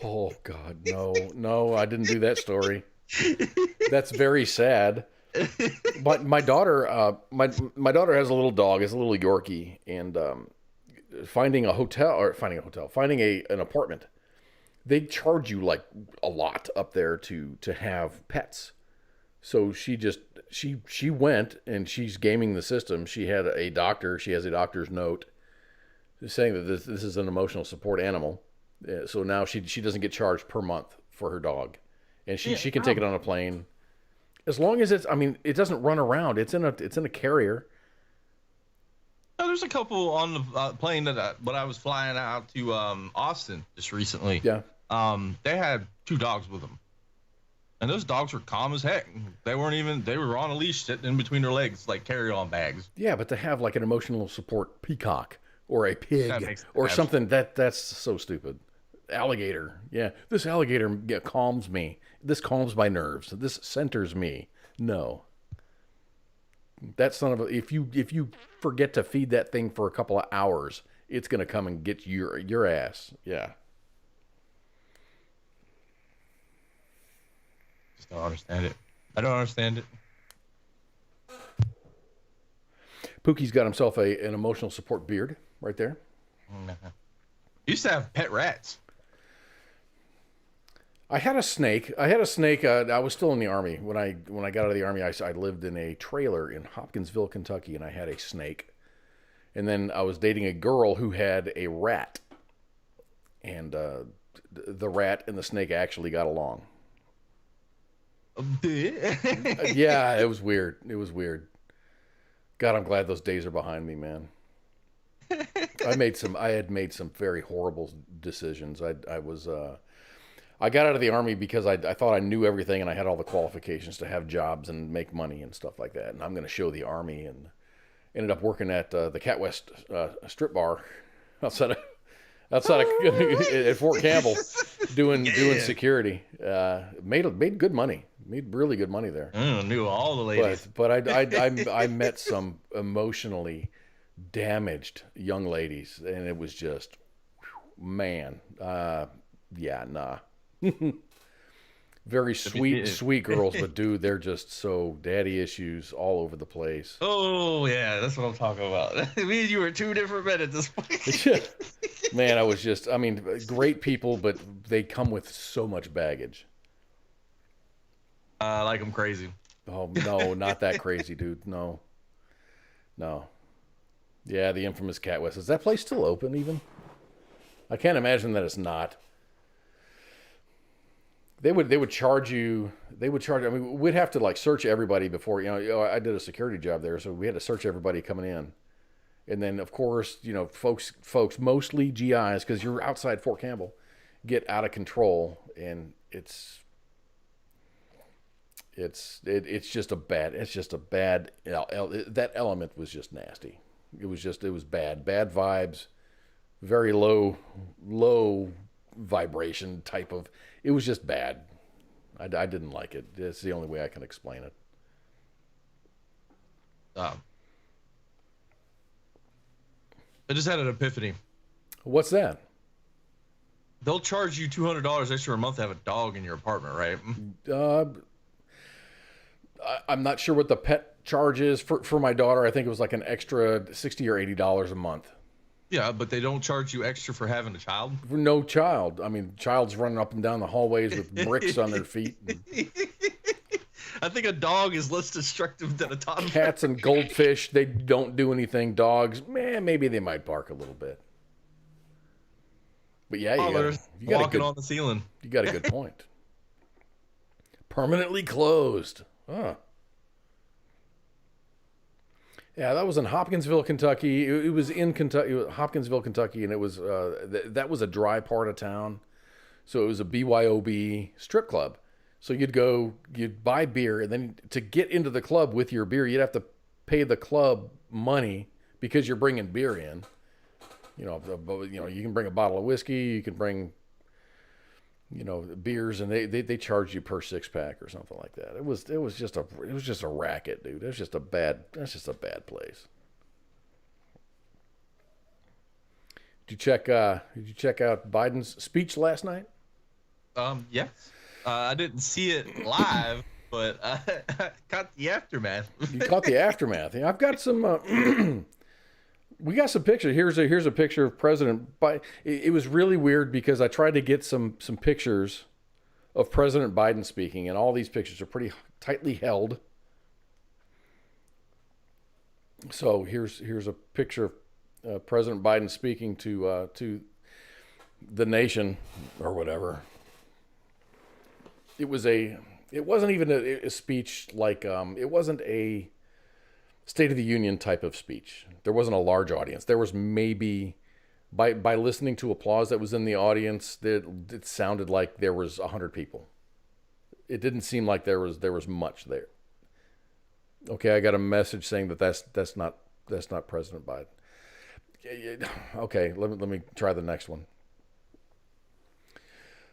Oh God, no, I didn't do that story. That's very sad. But my daughter, my daughter has a little dog. It's a little Yorkie, and finding an apartment, they charge you like a lot up there to have pets. So she went, and she's gaming the system. She has a doctor's note saying that this is an emotional support animal. So now she doesn't get charged per month for her dog, and she can take it on a plane. As long as it doesn't run around. It's in a carrier. Oh, there's a couple on the plane when I was flying out to Austin just recently. Yeah. They had 2 dogs with them, and those dogs were calm as heck. They were on a leash sitting in between their legs like carry-on bags. Yeah, but to have like an emotional support peacock or a pig or something, that's so stupid. Alligator. Yeah, this alligator calms me. This calms my nerves. This centers me. No. That son of a, if you forget to feed that thing for a couple of hours, it's going to come and get your ass. Yeah. Just don't understand it. I don't understand it. Pookie's got himself an emotional support beard right there. Used to have pet rats. I had a snake. I was still in the Army. When I got out of the Army, I lived in a trailer in Hopkinsville, Kentucky, and I had a snake. And then I was dating a girl who had a rat. And the rat and the snake actually got along. Yeah, it was weird. God, I'm glad those days are behind me, man. I had made some very horrible decisions. I got out of the Army because I thought I knew everything and I had all the qualifications to have jobs and make money and stuff like that. And I'm going to show the Army, and ended up working at the Cat West strip bar outside of at Fort Campbell, doing security. Made good money. Made really good money there. I knew all the ladies. But I met some emotionally damaged young ladies, and it was just, man, yeah, nah. Very sweet girls, but dude, they're just so daddy issues all over the place. Oh yeah, that's what I'm talking about. Me and you were two different men at this point. Man, I mean, great people, but they come with so much baggage. Like I'm crazy. Oh no, not that crazy, dude. No. Yeah, the infamous Cat West. Is that place still open even? I can't imagine that it's not. They would charge you. I mean, we'd have to like search everybody before. I did a security job there, so we had to search everybody coming in, and then of course, folks mostly GIs, because you're outside Fort Campbell, get out of control, and it's just a bad. That element was just nasty. It was bad vibes, very low vibration type of. It was just bad. I didn't like it. It's the only way I can explain it. I just had an epiphany. What's that? They'll charge you $200 extra a month to have a dog in your apartment, right? I'm not sure what the pet charge is for my daughter. I think it was like an extra $60 or $80 a month. Yeah, but they don't charge you extra for having a child? For no child. I mean, child's running up and down the hallways with bricks on their feet. I think a dog is less destructive than a toddler. Cats and goldfish, they don't do anything. Dogs, maybe they might bark a little bit. But yeah, you got walking on the ceiling. You got a good point. Permanently closed. Huh. Yeah, that was in Hopkinsville, Kentucky. It was in Kentucky, Hopkinsville, Kentucky, and it was that was a dry part of town. So it was a BYOB strip club. So you'd buy beer, and then to get into the club with your beer, you'd have to pay the club money because you're bringing beer in. You can bring a bottle of whiskey, you can bring, beers, and they charge you per 6-pack or something like that. It was just a racket, dude. That's just a bad place. Did you check out Biden's speech last night? Yes. I didn't see it live, but I caught the aftermath. You caught the aftermath. I've got some. We got some pictures. Here's a picture of President Biden. It was really weird because I tried to get some pictures of President Biden speaking, and all these pictures are pretty tightly held. So here's a picture of President Biden speaking to the nation or whatever. It wasn't even a speech like it wasn't a State of the Union type of speech. There wasn't a large audience. There was maybe, by listening to applause that was in the audience, it sounded like there was 100 people. It didn't seem like there was much there. Okay, I got a message saying that's not President Biden. Okay, let me try the next one.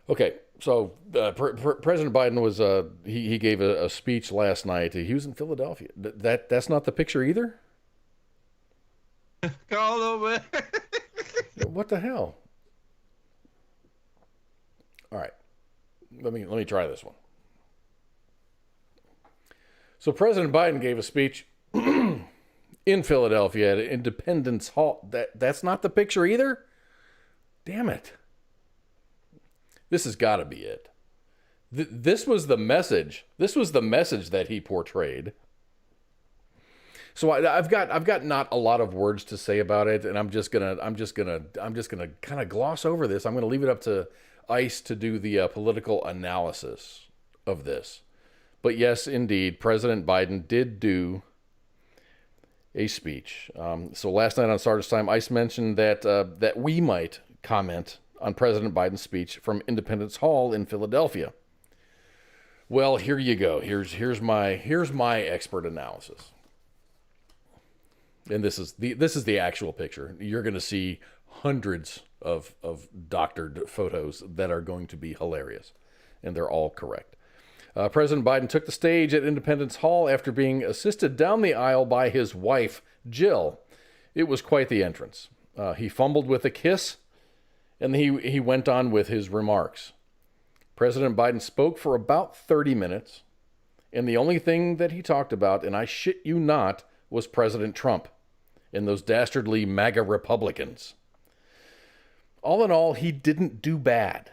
Okay, so President Biden was he gave a speech last night. He was in Philadelphia. That's not the picture either. Call over. What the hell? All right, let me try this one. So President Biden gave a speech in Philadelphia at Independence Hall. That's not the picture either? Damn it. This has got to be it. This was the message. This was the message that he portrayed. So I've got not a lot of words to say about it, and I'm just gonna kind of gloss over this. I'm gonna leave it up to ICE to do the political analysis of this. But yes, indeed, President Biden did do a speech. So last night on Sardis Time, ICE mentioned that we might comment on President Biden's speech from Independence Hall in Philadelphia. Well, here you go. Here's my expert analysis. And this is the actual picture. You're going to see hundreds of doctored photos that are going to be hilarious, and they're all correct. President Biden took the stage at Independence Hall after being assisted down the aisle by his wife, Jill. It was quite the entrance. He fumbled with a kiss, and he went on with his remarks. President Biden spoke for about 30 minutes, and the only thing that he talked about, and I shit you not, was President Trump and those dastardly MAGA Republicans. All in all, he didn't do bad.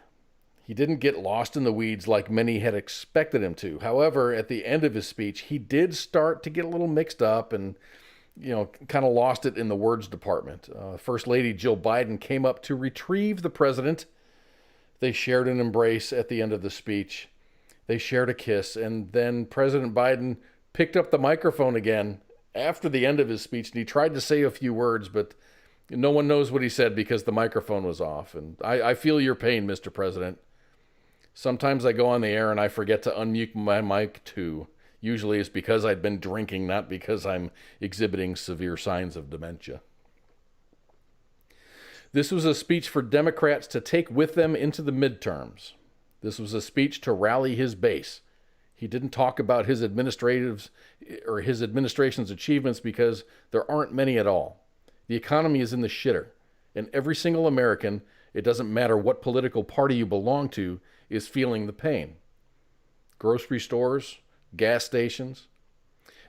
He didn't get lost in the weeds like many had expected him to. However, at the end of his speech, he did start to get a little mixed up and, kind of lost it in the words department. First Lady Jill Biden came up to retrieve the president. They shared an embrace at the end of the speech. They shared a kiss, and then President Biden picked up the microphone again after the end of his speech, and he tried to say a few words, but no one knows what he said because the microphone was off. And I feel your pain, Mr. President. Sometimes I go on the air and I forget to unmute my mic too. Usually it's because I'd been drinking, not because I'm exhibiting severe signs of dementia. This was a speech for Democrats to take with them into the midterms. This was a speech to rally his base. He didn't talk about his administration's achievements because there aren't many at all. The economy is in the shitter, and every single American, it doesn't matter what political party you belong to, is feeling the pain. Grocery stores, gas stations.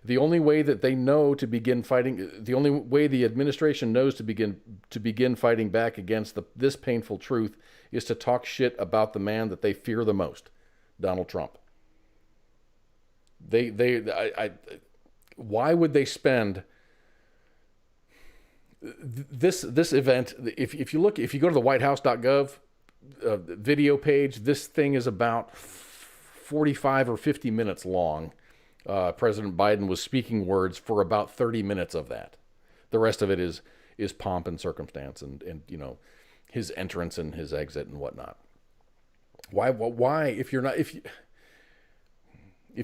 The only way that they know to begin fighting, the only way the administration knows to begin fighting back against this painful truth is to talk shit about the man that they fear the most, Donald Trump. Why would they spend this event? If you go to the whitehouse.gov video page, this thing is about 45 or 50 minutes long. President Biden was speaking words for about 30 minutes of that. The rest of it is pomp and circumstance and his entrance and his exit and whatnot. Why if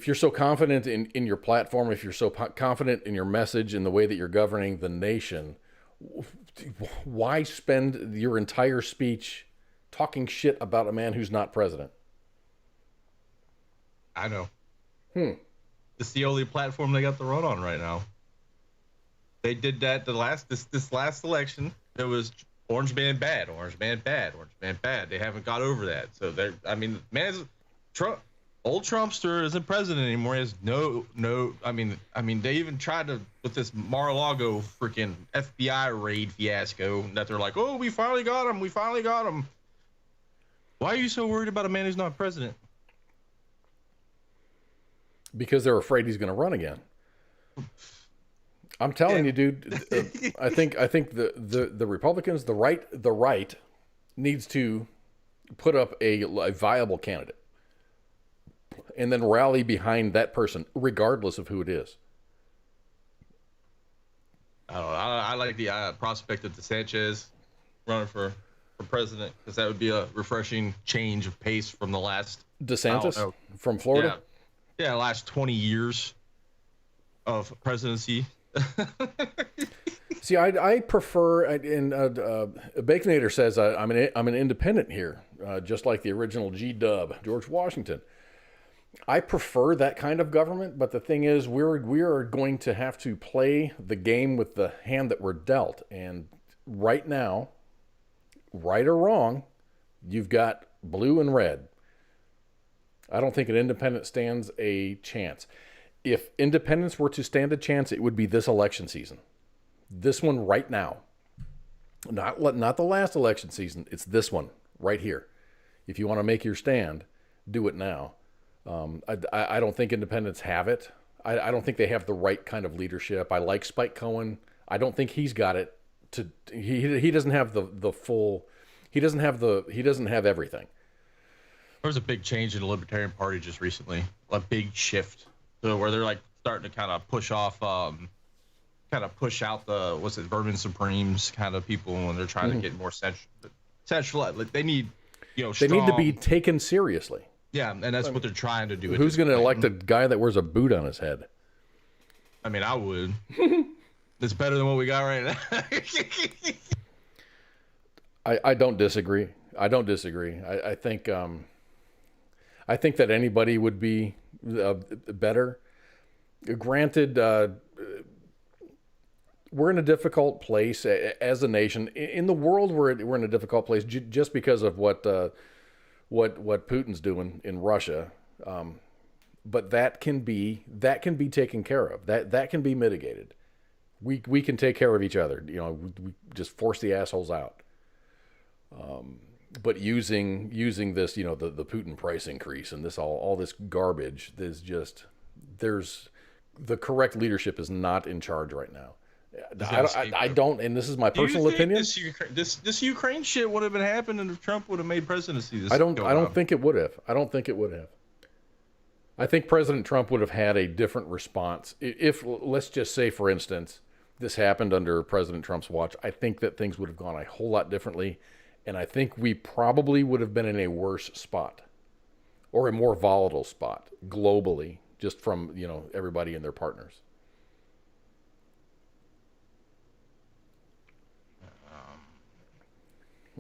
you're so confident in your platform, if you're so confident in your message, in the way that you're governing the nation, why spend your entire speech talking shit about a man who's not president? I know. It's the only platform they got to run on right now. They did that this last election. It was orange man bad, orange man bad, orange man bad. They haven't got over that. So Trump, old Trumpster isn't president anymore. He has no. I mean, they even tried to with this Mar-a-Lago freaking FBI raid fiasco that they're like, oh, we finally got him. We finally got him. Why are you so worried about a man who's not president? Because they're afraid he's going to run again. I'm telling you, dude. I think the Republicans, the right needs to put up a viable candidate, and then rally behind that person, regardless of who it is. I don't know. I like the prospect of DeSantis running for president, because that would be a refreshing change of pace from the last DeSantis from Florida. Yeah, last 20 years of presidency. See, I prefer, and Baconator says I'm an independent here, just like the original G-Dub, George Washington. I prefer that kind of government, but the thing is, we are going to have to play the game with the hand that we're dealt. And right now, right or wrong, you've got blue and red. I don't think an independent stands a chance. if independents were to stand a chance, it would be this election season. This one right now. Not the last election season. It's this one right here. If you want to make your stand, do it now. I don't think independents have it. I don't think they have the right kind of leadership. I like Spike Cohen. I don't think he's got it. He doesn't have the full. He doesn't have everything. There was a big change in the Libertarian Party just recently. A big shift to where they're like starting to kind of push off, kind of push out the Vermin Supremes kind of people when they're trying to get more central. Like they need, they need to be taken seriously. Yeah, and that's what they're trying to do. Who's going to elect a guy that wears a boot on his head? I mean, I would. It's better than what we got right now. I don't disagree. I think that anybody would be better. Granted, we're in a difficult place as a nation. In the world, we're in a difficult place just because of what Putin's doing in Russia. But that can be taken care of. That can be mitigated. We can take care of each other. We just force the assholes out. But using this, the Putin price increase and this all this garbage, there's the correct leadership is not in charge right now. I don't, and this is my personal opinion. This Ukraine shit would have been happening if Trump would have made presidency. I don't think it would have. I think President Trump would have had a different response. If, let's just say, for instance, this happened under President Trump's watch, I think that things would have gone a whole lot differently. And I think we probably would have been in a worse spot or a more volatile spot globally, just from, everybody and their partners.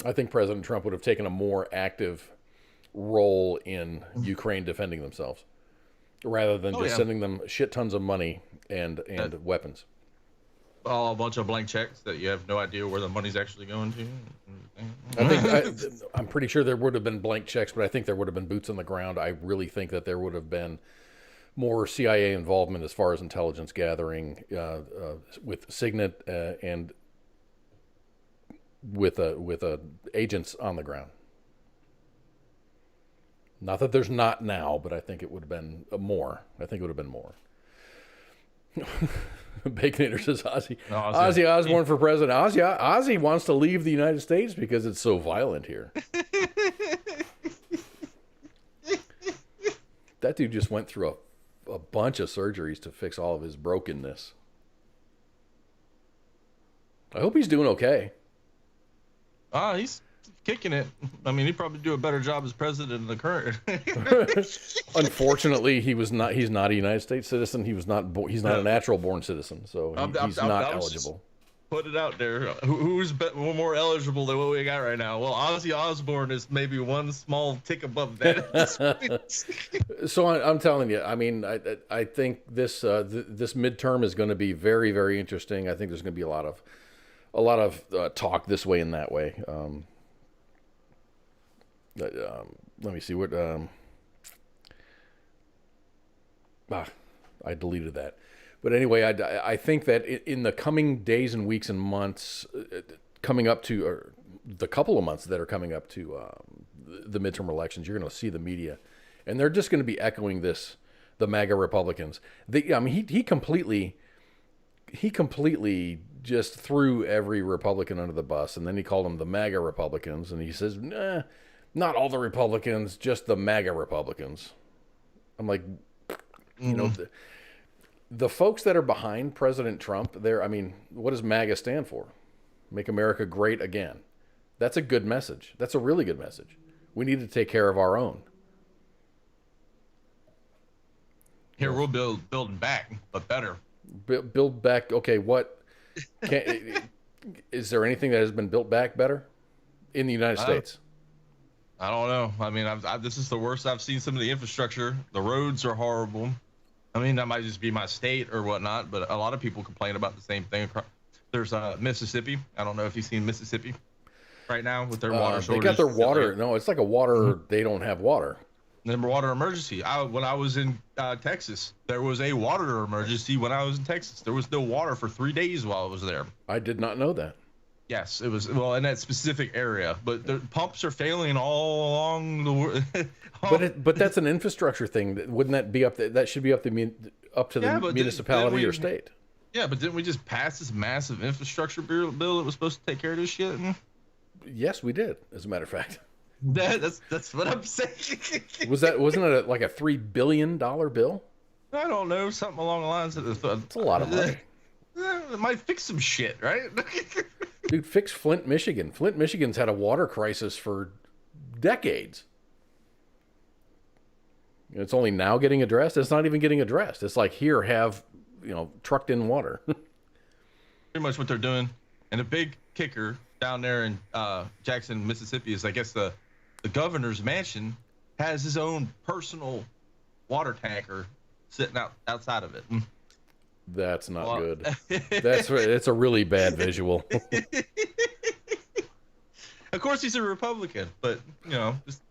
I think President Trump would have taken a more active role in Ukraine defending themselves rather than sending them shit tons of money and weapons. A bunch of blank checks that you have no idea where the money's actually going to. I'm pretty sure there would have been blank checks, but I think there would have been boots on the ground. I really think that there would have been more CIA involvement as far as intelligence gathering with Signet and with agents on the ground. Not that there's not now, but I think it would have been more. Baconator says Ozzy Osbourne for president. Ozzy wants to leave the United States because it's so violent here. That dude just went through a bunch of surgeries to fix all of his brokenness. I hope he's doing okay. He's kicking it. I mean, he'd probably do a better job as president than the current. Unfortunately, he's not a United States citizen. He's not a natural born citizen, so he's not eligible. Put it out there. Who's more eligible than what we got right now? Well, Ozzy Osbourne is maybe one small tick above that. So I'm telling you, I mean, I think this midterm is going to be very, very interesting. I think there's going to be a lot of talk this way and that way. Let me see what. I deleted that. But anyway, I think that in the coming days and weeks and months, coming up to, or the couple of months that are coming up to the midterm elections, you're going to see the media, and they're just going to be echoing this, the MAGA Republicans. He completely just threw every Republican under the bus, and then he called them the MAGA Republicans, and he says, nah, not all the Republicans, just the MAGA Republicans. I'm like, the folks that are behind President Trump, what does MAGA stand for? Make America Great Again. That's a good message. That's a really good message. We need to take care of our own. Here, we're building back, but better. Build back. Okay, what? Is there anything that has been built back better in the United States? I don't know. I mean, this is the worst I've seen some of the infrastructure. The roads are horrible. I mean, that might just be my state or whatnot, but a lot of people complain about the same thing. There's Mississippi. I don't know if you've seen Mississippi right now with their water shortage. They got their water. No, it's like a water. They don't have water. Number water emergency. When I was in Texas, there was a water emergency. When I was in Texas, there was no water for 3 days while I was there. I did not know that. Yes, it was in that specific area, but the pumps are failing all along the world. But that's an infrastructure thing. Wouldn't that be up? That should be up to the municipality or state. Yeah, but didn't we just pass this massive infrastructure bill that was supposed to take care of this shit? Yes, we did. As a matter of fact. That's what I'm saying. Wasn't it like a $3 billion bill? I don't know, something along the lines of It's a lot of money. It might fix some shit, right? Dude, fix Flint, Michigan. Flint, Michigan's had a water crisis for decades. It's only now getting addressed. It's not even getting addressed. It's like, here, have, trucked in water. Pretty much what they're doing. And a big kicker down there in Jackson, Mississippi is, I guess, the governor's mansion has his own personal water tanker sitting outside of it. That's not good. It's a really bad visual. Of course, he's a Republican, but just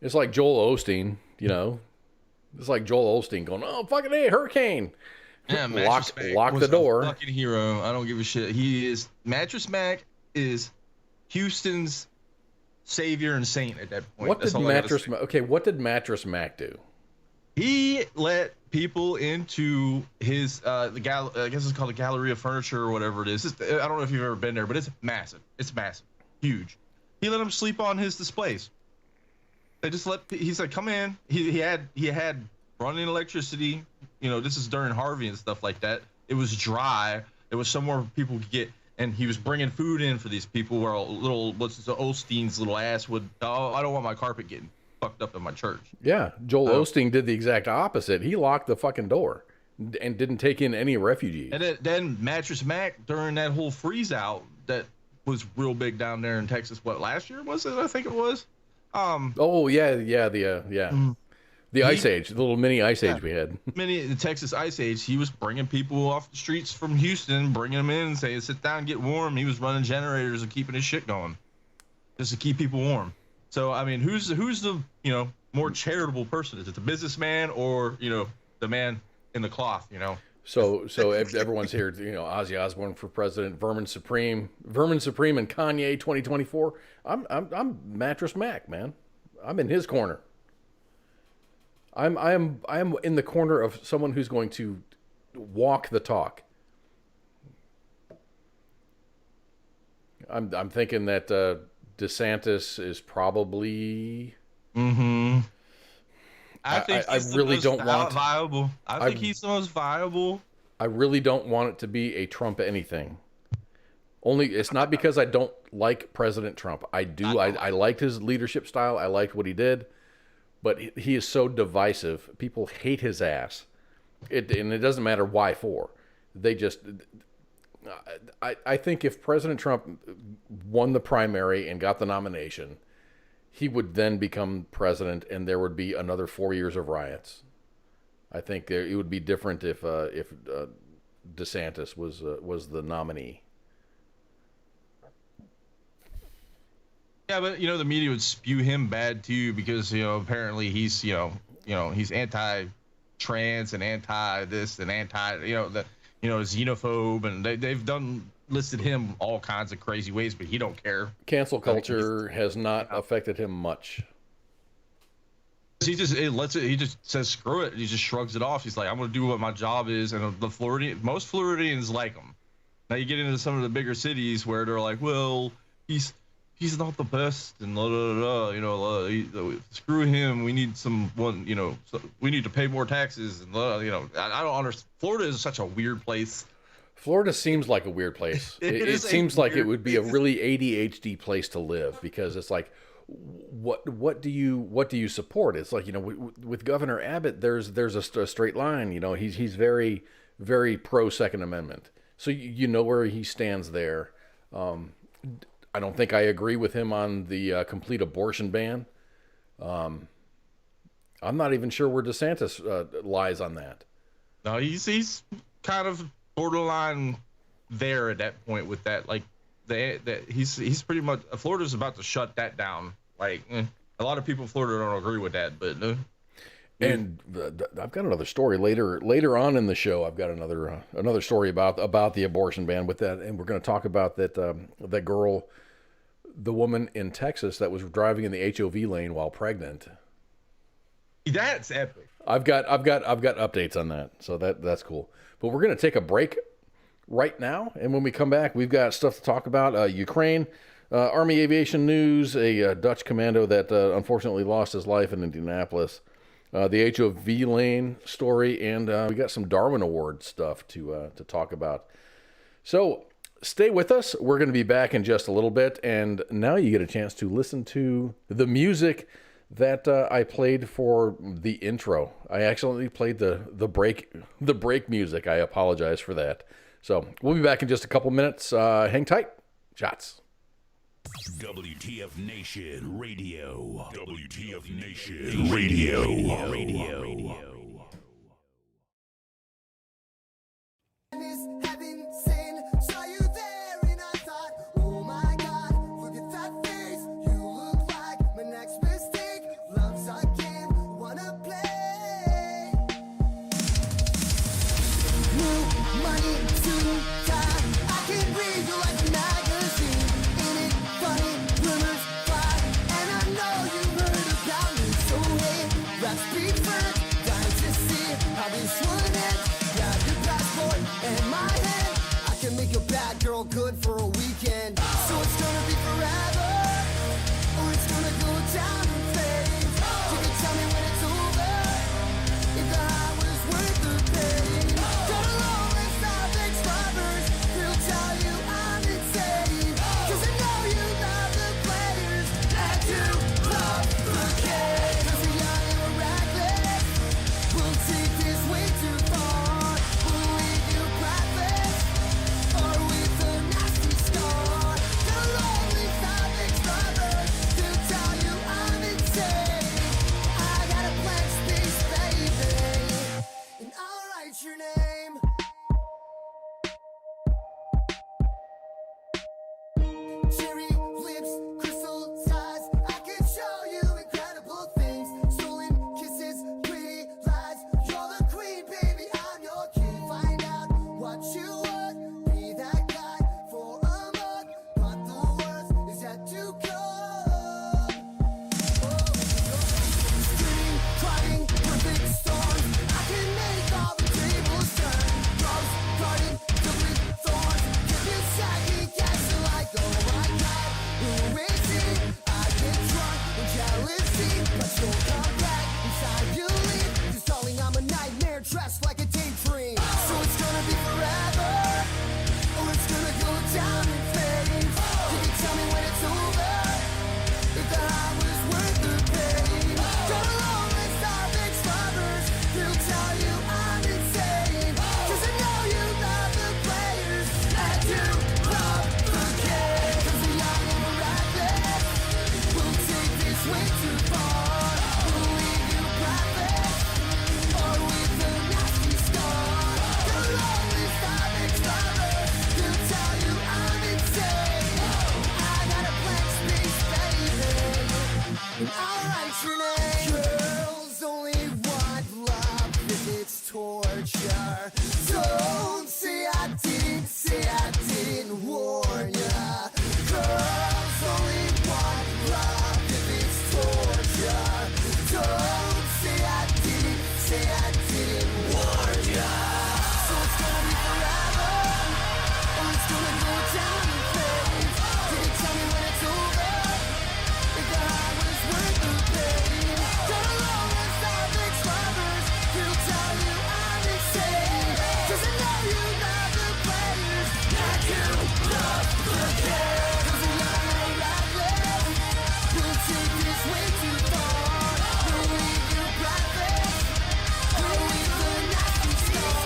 it's like Joel Osteen. It's like Joel Osteen going, "Oh, fucking hey, hurricane!" Yeah, lock the door. Fucking hero. I don't give a shit. Mattress Mac is Houston's savior and saint at that point. What did Mattress Mac do? He let people into his I guess it's called the Gallery of Furniture or whatever it is. I don't know if you've ever been there, but it's massive. It's massive, huge. He let them sleep on his displays. He said, come in. He had running electricity. This is during Harvey and stuff like that. It was dry. It was somewhere people could get, and he was bringing food in for these people where Osteen's little ass would, I don't want my carpet getting fucked up in my church. Yeah, Joel Osteen did the exact opposite. He locked the fucking door and didn't take in any refugees. And then Mattress Mac, during that whole freeze out that was real big down there in Texas, last year was it? I think it was. The Ice Age, the little mini Ice Age we had. The Texas Ice Age, he was bringing people off the streets from Houston, bringing them in, saying, sit down, get warm. He was running generators and keeping his shit going just to keep people warm. So, I mean, who's the, more charitable person? Is it the businessman or, the man in the cloth, So everyone's here, Ozzy Osbourne for president, Vermin Supreme and Kanye 2024. I'm Mattress Mac, man. I'm in his corner. I am in the corner of someone who's going to walk the talk. I'm thinking that DeSantis is probably. Mm-hmm. I think I really don't want viable. I think he's the most viable. I really don't want it to be a Trump anything. It's not because I don't like President Trump. I do. I liked his leadership style. I liked what he did. But he is so divisive. People hate his ass. And it doesn't matter why for. They just... I think if President Trump won the primary and got the nomination, he would then become president and there would be another 4 years of riots. I think it would be different if DeSantis was the nominee. Yeah, but the media would spew him bad too because apparently he's he's anti-trans and anti-this and xenophobe, and they've listed him all kinds of crazy ways, but he don't care. Cancel culture has not affected him much. He just says screw it. He just shrugs it off. He's like, I'm gonna do what my job is, and most Floridians like him. Now you get into some of the bigger cities where they're like, well, he's not the best, and screw him. We need we need to pay more taxes, and I don't understand. Florida is such a weird place. Florida seems like a weird place. It seems like it would be a really ADHD place to live because it's like, what do you support? It's like with Governor Abbott, there's a straight line. He's very, very pro Second Amendment, so you know where he stands there. I don't think I agree with him on the complete abortion ban. I'm not even sure where DeSantis lies on that. No, he's kind of borderline there at that point with that. Like he's pretty much Florida's about to shut that down. Like A lot of people in Florida don't agree with that, but And I've got another story later on in the show. I've got another story about the abortion ban with that, and we're going to talk about that girl, the woman in Texas that was driving in the HOV lane while pregnant. that's epic. I've got updates on that, so that's cool. But we're going to take a break right now, and when we come back, we've got stuff to talk about. Ukraine, Army aviation news, a Dutch commando that unfortunately lost his life in Indianapolis, the HOV lane story, and we got some Darwin Award stuff to talk about. So stay with us. We're going to be back in just a little bit, and now you get a chance to listen to the music that I played for the intro. I accidentally played the break music. I apologize for that. So we'll be back in just a couple minutes. Hang tight. Shots. WTF Nation Radio. WTF Nation Radio. Heaven sent, saw you there, and I thought, oh my God, look at that face. You look like my next mistake. Love's a game, wanna play. New money to die. I can read you like a magazine. Ain't it funny? Rumors fly, and I know you heard about me. So hey, let's be friends. Dying to see how this would end. Grab your passport and my hand. I can make a bad girl good for a weekend. So it's gonna be forever, or it's gonna go down in flames. You can tell me when it's over, if the high was worth the pain. Got a long list of ex-lovers who'll tell you I'm insane. 'Cause I know you love the players and you love the game. 'Cause we're young and we're reckless, we'll take this way too far. We'll leave you breathless, or with a nasty scar. Got a long list of ex-lovers who'll tell you I'm insane. I got a blank space, baby, and I'll write your name. Cherry lips, crystal eyes. I can show you incredible things. Stolen kisses, pretty lies. You're the queen, baby. I'm your king. Find out what you want. Be that guy for a month, but the worst is yet to come. Screaming, crying, perfect storms. I can make all the tables turn. Rose garden filled with thorns. Give you second guessing like, oh my God, who is he? I get drunk with jealousy, but you'll come back inside you leave. 'Cause darling, I'm a nightmare dressed like a daydream. So it's gonna be forever, or it's gonna go down in flames. You can tell me when it's over, if the high was worth the pain. Got a long list of ex-lovers who'll tell you I'm insane. 'Cause I know you love the players and you love the game. 'Cause we're young and we're reckless, we'll take this way too far. We'll leave you breathless, or with a nasty scar. Got a long list of ex-lovers who'll tell you I'm insane. I got a blank space, baby, and I'll write your name. Girls only want love if it's torture. Don't say I didn't warn ya. Girls only want love if it's torture. Don't say I didn't warn ya. So it's gonna be forever, or it's gonna go down in flames. Can you tell me when it's over, if the high was worth the pain? Got a long list of ex-lovers who'll tell you I'm insane. 'Cause I know you love the players and you love the game. 'Cause we're young and we're reckless, we'll take this way too far. We'll leave you breathless, or with a nasty scar.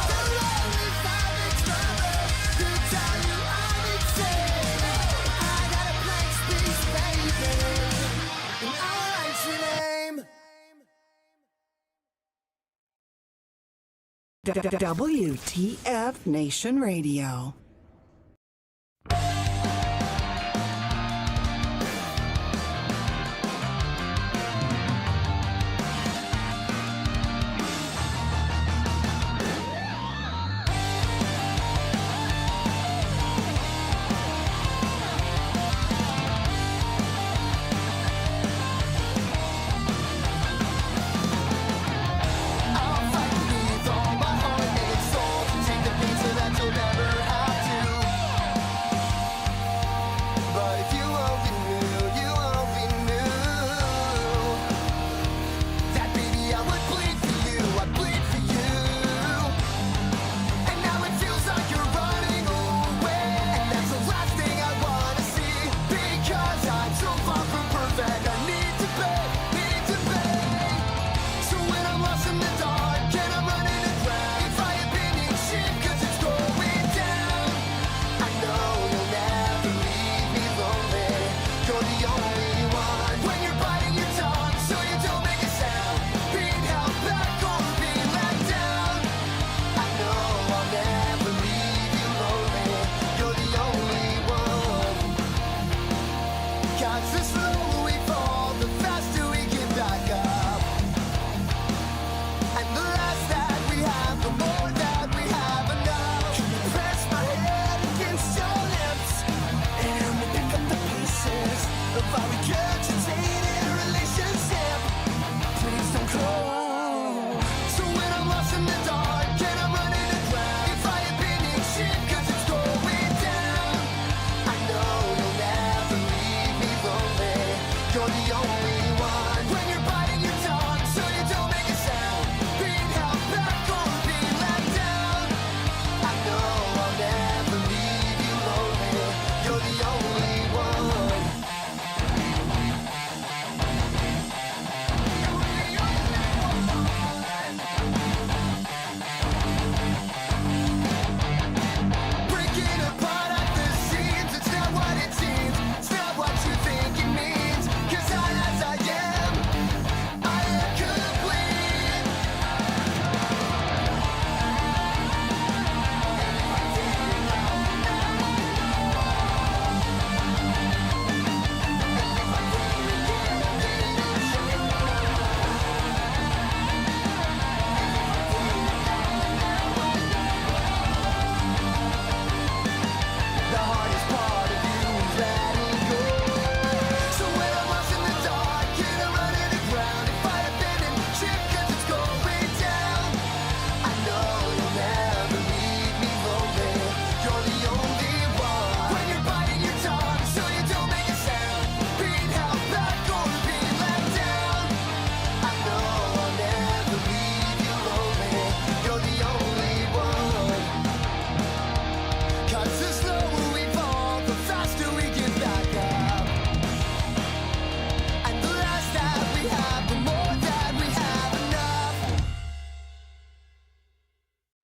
Got a long list of ex-lovers who'll tell you I'm insane. I got a blank space, baby, and I'll write your name. WTF Nation Radio.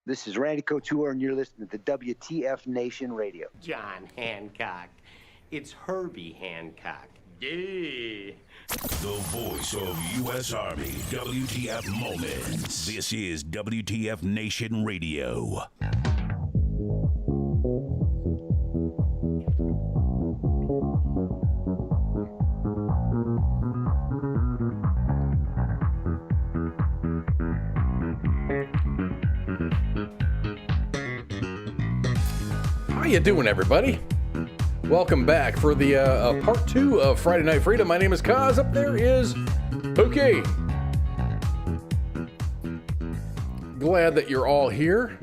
This is Randy Couture, and you're listening to WTF Nation Radio. John Hancock. It's Herbie Hancock. Duh. The voice of U.S. Army, WTF Moments. This is WTF Nation Radio. How you doing, everybody? Welcome back for the part 2 of Friday Night Freedom. My name is KOZ. Up there is POOKY. Glad that you're all here,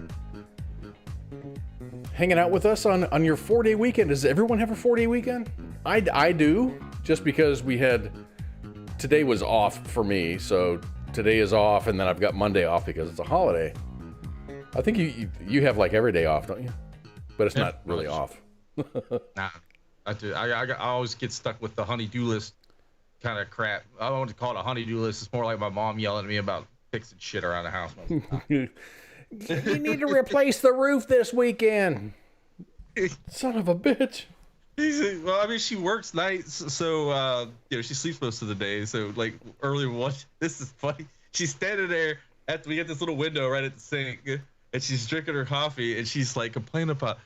hanging out with us on your 4-day weekend. Does everyone have a 4-day weekend? I do, just because today was off for me, so today is off, and then I've got Monday off because it's a holiday. I think you have like every day off, don't you? But it's not really off. Nah, I do. I always get stuck with the honey-do list kind of crap. I don't want to call it a honey-do list. It's more like my mom yelling at me about fixing shit around the house. You need to replace the roof this weekend. Son of a bitch. Well, I mean, she works nights, so she sleeps most of the day. So like early one, this is funny. She's standing there after we get this little window right at the sink, and she's drinking her coffee, and she's like complaining about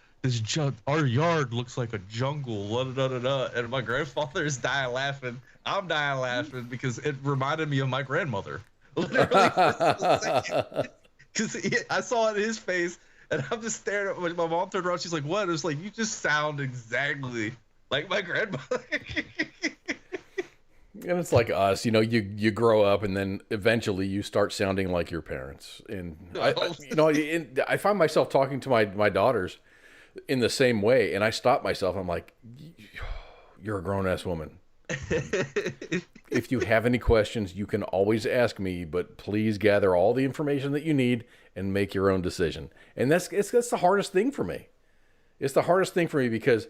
our yard looks like a jungle, and my grandfather is dying laughing. I'm dying laughing because it reminded me of my grandmother. Literally, because I saw it in his face, and I'm just staring at my mom. Turned around, she's like, "What?" It was like, "You just sound exactly like my grandmother." And it's like us, you grow up, and then eventually you start sounding like your parents. And I find myself talking to my daughters in the same way, and I stop myself. I'm like, you're a grown-ass woman. If you have any questions, you can always ask me, but please gather all the information that you need and make your own decision. And that's the hardest thing for me. It's the hardest thing for me because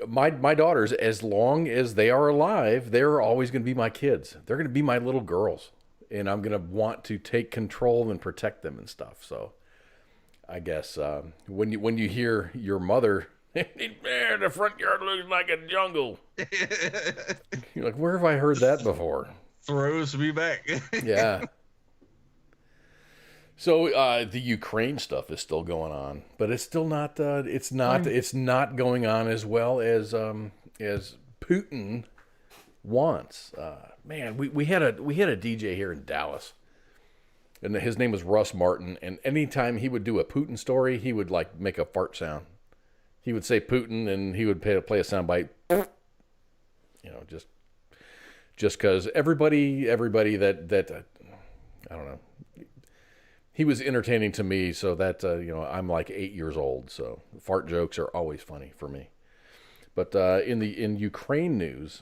my daughters, as long as they are alive, they're always going to be my kids. They're going to be my little girls, and I'm going to want to take control and protect them and stuff. So I guess when you hear your mother, the front yard looks like a jungle. You're like, where have I heard that before? Throws me back. Yeah. So the Ukraine stuff is still going on, but it's still not. It's not going on as well as Putin wants. Man, we had a DJ here in Dallas. And his name was Russ Martin, and anytime he would do a Putin story, he would like make a fart sound. He would say Putin, and he would play a soundbite. Just because everybody that I don't know, he was entertaining to me. So that I'm like 8 years old, so fart jokes are always funny for me. But in Ukraine news.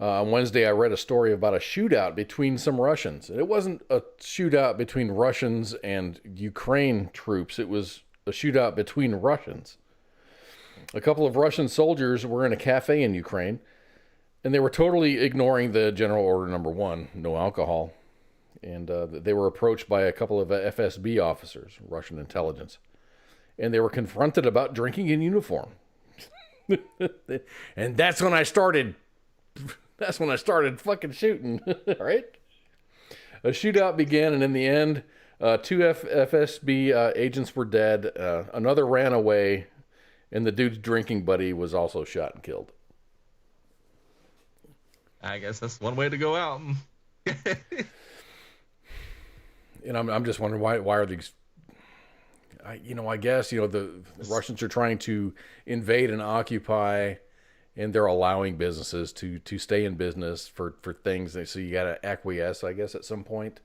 On Wednesday, I read a story about a shootout between some Russians. And it wasn't a shootout between Russians and Ukraine troops. It was a shootout between Russians. A couple of Russian soldiers were in a cafe in Ukraine, and they were totally ignoring the General Order Number 1, no alcohol. And they were approached by a couple of FSB officers, Russian intelligence. And they were confronted about drinking in uniform. And that's when I started fucking shooting, right? A shootout began, and in the end, 2 FSB agents were dead. Another ran away, and the dude's drinking buddy was also shot and killed. I guess that's one way to go out. And I'm just wondering why are these? I guess the Russians are trying to invade and occupy. And they're allowing businesses to stay in business for things. So you got to acquiesce, I guess, at some point,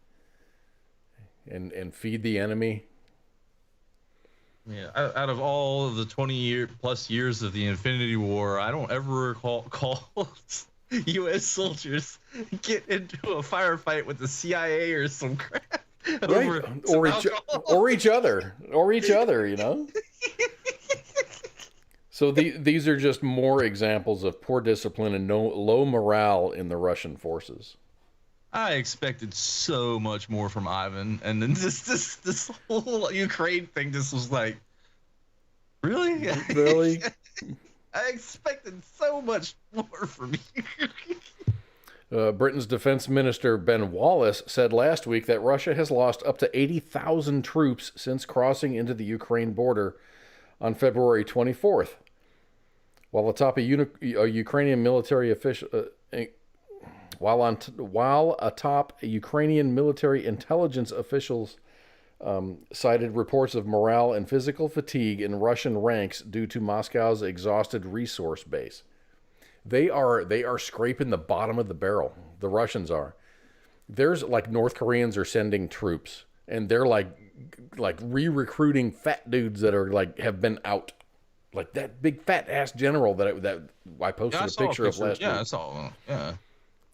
and feed the enemy. Yeah, out of all of the 20+ years of the Infinity War, I don't ever call U.S. soldiers get into a firefight with the CIA or some crap. Right. Or each other, So these are just more examples of poor discipline and low morale in the Russian forces. I expected so much more from Ivan, and then this whole Ukraine thing just was like, really? Really? I expected so much more from you. Britain's Defense Minister Ben Wallace said last week that Russia has lost up to 80,000 troops since crossing into the Ukraine border on February 24th. While atop a Ukrainian military official, while atop Ukrainian military intelligence officials cited reports of morale and physical fatigue in Russian ranks due to Moscow's exhausted resource base. They are scraping the bottom of the barrel. The Russians are. There's like North Koreans are sending troops, and they're like re-recruiting fat dudes that are like have been out. Like that big fat ass general that I posted a picture of last week. Yeah, I saw. Yeah.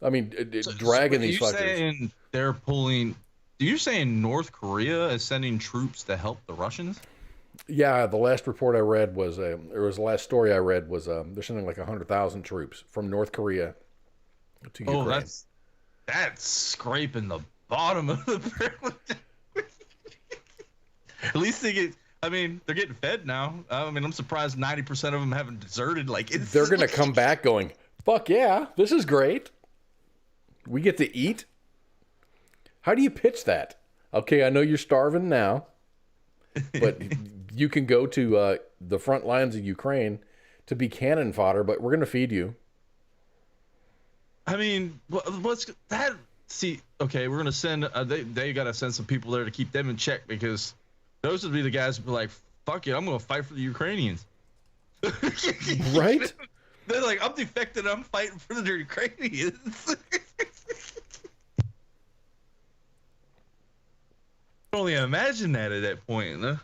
I mean, dragging these fuckers. Saying they're pulling? Are you saying North Korea is sending troops to help the Russians? Yeah, the last report I read was, the last story I read was, they're sending like 100,000 troops from North Korea to Ukraine. Oh, that's scraping the bottom of the barrel. At least they get. I mean, they're getting fed now. I mean, I'm surprised 90% of them haven't deserted. Like they're gonna come back going, "Fuck yeah, this is great. We get to eat." How do you pitch that? Okay, I know you're starving now, but you can go to the front lines of Ukraine to be cannon fodder, but we're going to feed you. I mean, what's that? See, okay, we're going to send, they got to send some people there to keep them in check, because those would be the guys who be like, fuck it, I'm going to fight for the Ukrainians. Right? They're like, I'm defected, I'm fighting for the Ukrainians. I can only imagine that at that point, huh?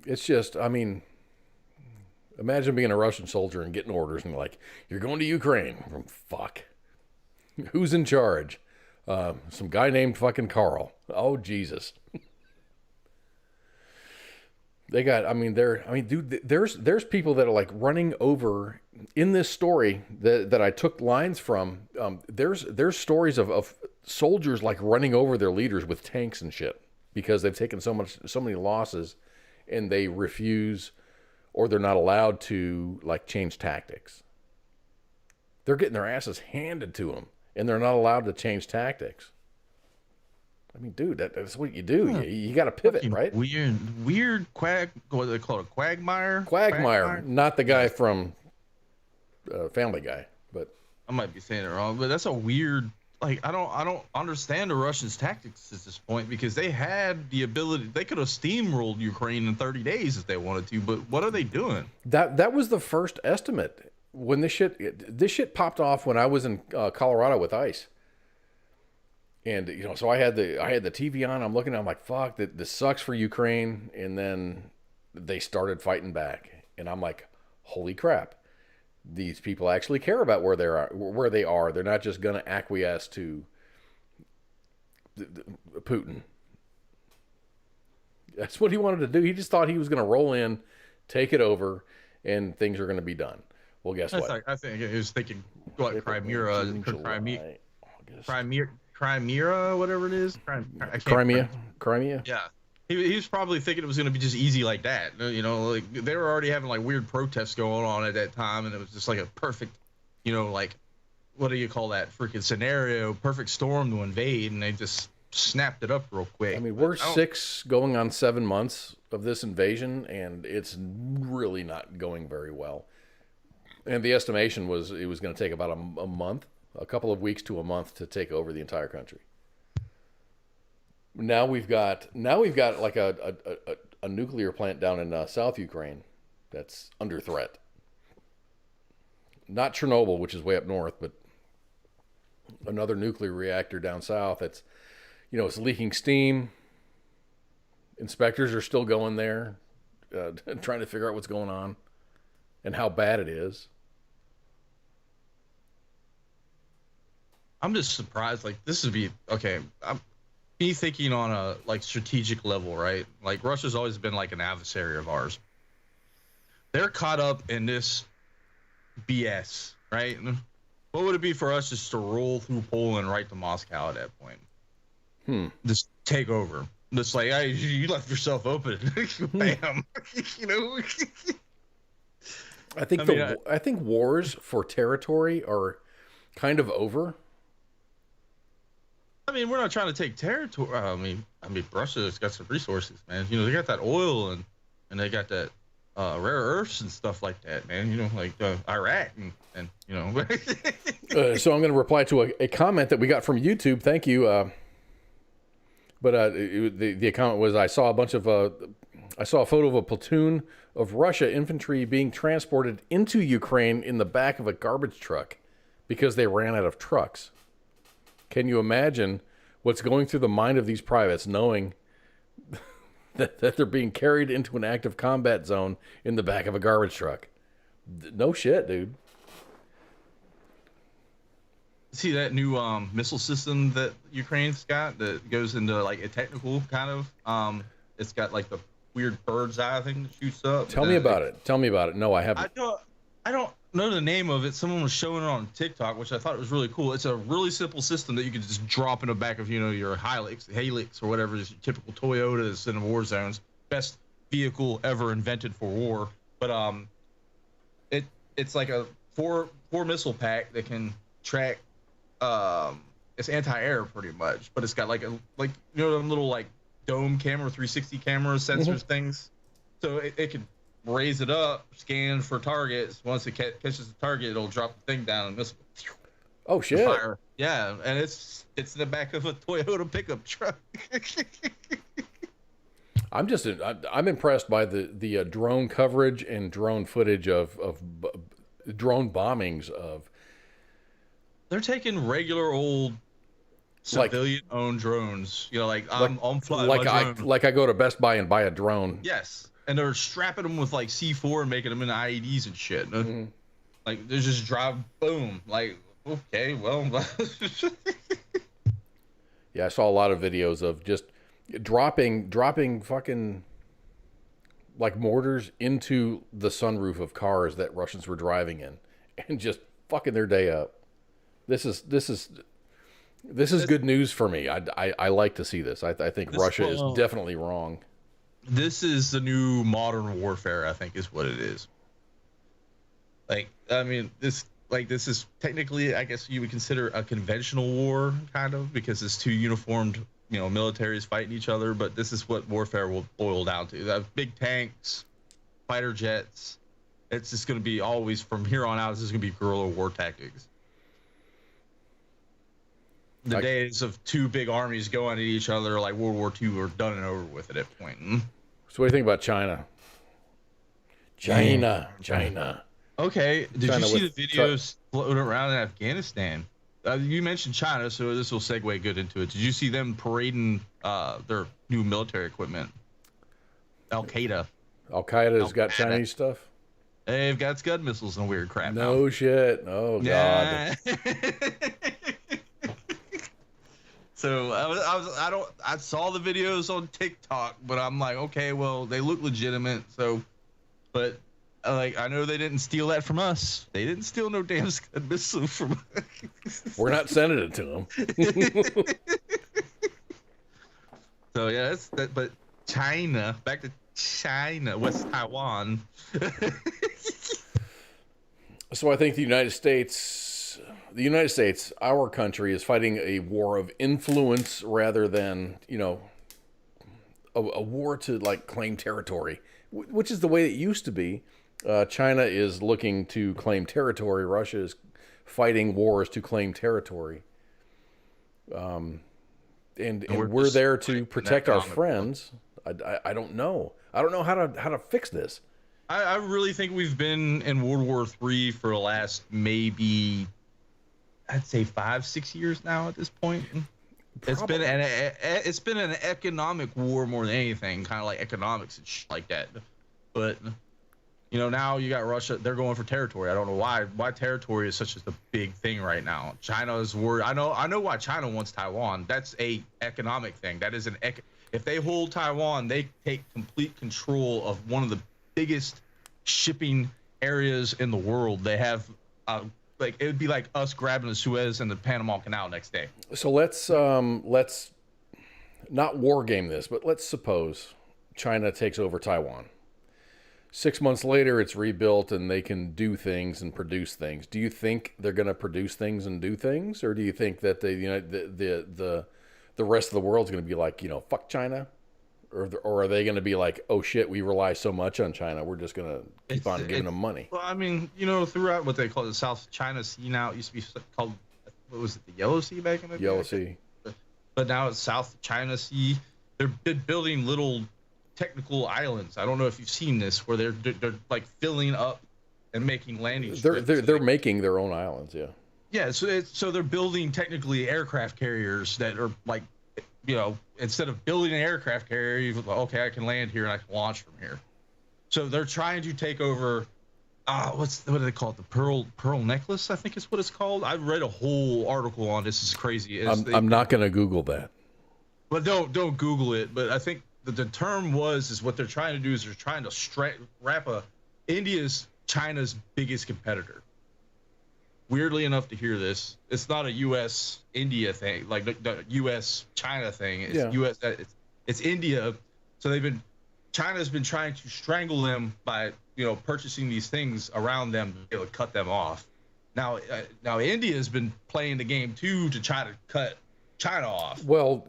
It's just, I mean, imagine being a Russian soldier and getting orders and like, you're going to Ukraine. Fuck. Who's in charge? Some guy named fucking Carl. Oh, Jesus. They got, I mean, dude, there's people that are like running over in this story that I took lines from. There's stories of soldiers like running over their leaders with tanks and shit because they've taken so many losses and they refuse or they're not allowed to like change tactics. They're getting their asses handed to them and they're not allowed to change tactics. I mean, dude, that's what you do. Huh. You got to pivot, right? Weird what do they call it? Quagmire? Quagmire, not the guy from Family Guy, but I might be saying it wrong. But that's a weird. Like, I don't understand the Russians' tactics at this point, because they had the ability. They could have steamrolled Ukraine in 30 days if they wanted to. But what are they doing? That was the first estimate when this shit popped off when I was in Colorado with ICE. And, you know, so I had the TV on. I'm looking, I'm like, fuck, this sucks for Ukraine. And then they started fighting back. And I'm like, holy crap. These people actually care about where they are. They're not just going to acquiesce to Putin. That's what he wanted to do. He just thought he was going to roll in, take it over, and things are going to be done. Well, guess what? Like, I think he was thinking, what, Crimea, whatever it is. Crimea. Yeah. He was probably thinking it was going to be just easy like that. You know, like they were already having like weird protests going on at that time, and it was just like a perfect, you know, like, what do you call that freaking scenario? Perfect storm to invade, and they just snapped it up real quick. I mean, we're 6 going on 7 months of this invasion, and it's really not going very well. And the estimation was it was going to take about a month, a couple of weeks to a month to take over the entire country. Now we've got like a nuclear plant down in South Ukraine that's under threat. Not Chernobyl, which is way up north, but another nuclear reactor down south that's, you know, it's leaking steam. Inspectors are still going there, trying to figure out what's going on and how bad it is. I'm just surprised. Like, this would be okay. Me thinking on a like strategic level, right? Like, Russia's always been like an adversary of ours. They're caught up in this BS, right? What would it be for us just to roll through Poland right to Moscow at that point? Just take over. Just like, hey, you left yourself open. Bam. You know? I think wars for territory are kind of over. I mean, we're not trying to take territory. I mean, Russia's got some resources, man. You know, they got that oil and they got that rare earths and stuff like that, man. You know, like Iraq and you know. So I'm going to reply to a comment that we got from YouTube. Thank you. The comment was, I saw a photo of a platoon of Russia infantry being transported into Ukraine in the back of a garbage truck because they ran out of trucks. Can you imagine what's going through the mind of these privates knowing that they're being carried into an active combat zone in the back of a garbage truck? No shit, dude. See that new missile system that Ukraine's got that goes into like a technical kind of it's got like the weird bird's eye thing that shoots up. Tell me about it. No, I haven't. I don't know the name of it. Someone was showing it on TikTok, which I thought was really cool. It's a really simple system that you can just drop in the back of, you know, your Hilux or whatever is your typical Toyotas in war zones. Best vehicle ever invented for war. But it's like a four missile pack that can track. It's anti-air pretty much, but it's got like you know, them little like dome camera, 360 camera sensors things. So it can raise it up, scan for targets. Once it catches the target, it'll drop the thing down and missile. Oh shit! Fire. Yeah, and it's in the back of a Toyota pickup truck. I'm impressed by the drone coverage and drone footage of drone bombings of. They're taking regular old civilian-owned drones. You know, I'm flying my drone. Like I go to Best Buy and buy a drone. Yes, and they're strapping them with like C4 and making them into IEDs and shit. Like they just drive, boom. Like, okay, well. Yeah, I saw a lot of videos of just dropping fucking like mortars into the sunroof of cars that Russians were driving in, and just fucking their day up. This is good news for me. I like to see this. I think Russia is definitely wrong. This is the new modern warfare, I think, is what it is. Like, I mean, this is technically, I guess you would consider a conventional war, kind of, because it's two uniformed, you know, militaries fighting each other. But this is what warfare will boil down to. They have big tanks, fighter jets. It's just going to be always, from here on out, it's just going to be guerrilla war tactics. The days of two big armies going at each other like World War II are done and over with at that point. So what do you think about China? China. Okay, did you see the videos floating around in Afghanistan? You mentioned China, so this will segue good into it. Did you see them parading their new military equipment? Al-Qaeda's got Chinese stuff? They've got Scud missiles and weird crap. No shit. Oh, God. So I saw the videos on TikTok, but I'm like, okay, well, they look legitimate. So, but like, I know they didn't steal that from us. They didn't steal no damn Scud missile from us. We're not sending it to them. So yeah, that's that. But China, back to China, West Taiwan. So I think the United States, our country, is fighting a war of influence rather than, you know, a war to like claim territory, which is the way it used to be. China is looking to claim territory. Russia is fighting wars to claim territory. And we're there to protect our friends. I don't know. I don't know how to fix this. I really think we've been in World War III for the last maybe, I'd say 5-6 years now at this point. Probably. It's been an economic war more than anything, kind of like economics and shit like that. But you know, now you got Russia, they're going for territory. I don't know why territory is such a big thing right now. China is worried. I know why China wants Taiwan. That's a economic thing. That is if they hold Taiwan, they take complete control of one of the biggest shipping areas in the world. They have a like it would be like us grabbing the Suez and the Panama Canal next day. So let's not war game this, but let's suppose China takes over Taiwan. 6 months later, it's rebuilt and they can do things and produce things. Do you think they're going to produce things and do things, or do you think that the rest of the world's going to be like, fuck China, or are they going to be like, oh shit, we rely so much on China, we're just going to keep on giving them money? Well, I mean, throughout what they call the South China Sea now, it used to be called, what was it, the Yellow Sea back in the day? Yellow Sea. But now it's South China Sea. They're building little technical islands. I don't know if you've seen this, where they're like filling up and making landing strips. They're making their own islands, yeah. Yeah, so they're building technically aircraft carriers that are like, instead of building an aircraft carrier, you go, okay, I can land here and I can launch from here. So they're trying to take over. What do they call it? The pearl necklace, I think is what it's called. I've read a whole article on this. It's crazy. I'm not going to Google that. But don't Google it. But I think the term is what they're trying to do is they're trying to wrap India's China's biggest competitor. Weirdly enough to hear this, it's not a U.S. India thing, like the U.S. China thing. It's U.S. It's India. So China's been trying to strangle them by purchasing these things around them to be able to cut them off. Now India's been playing the game too to try to cut China off. Well,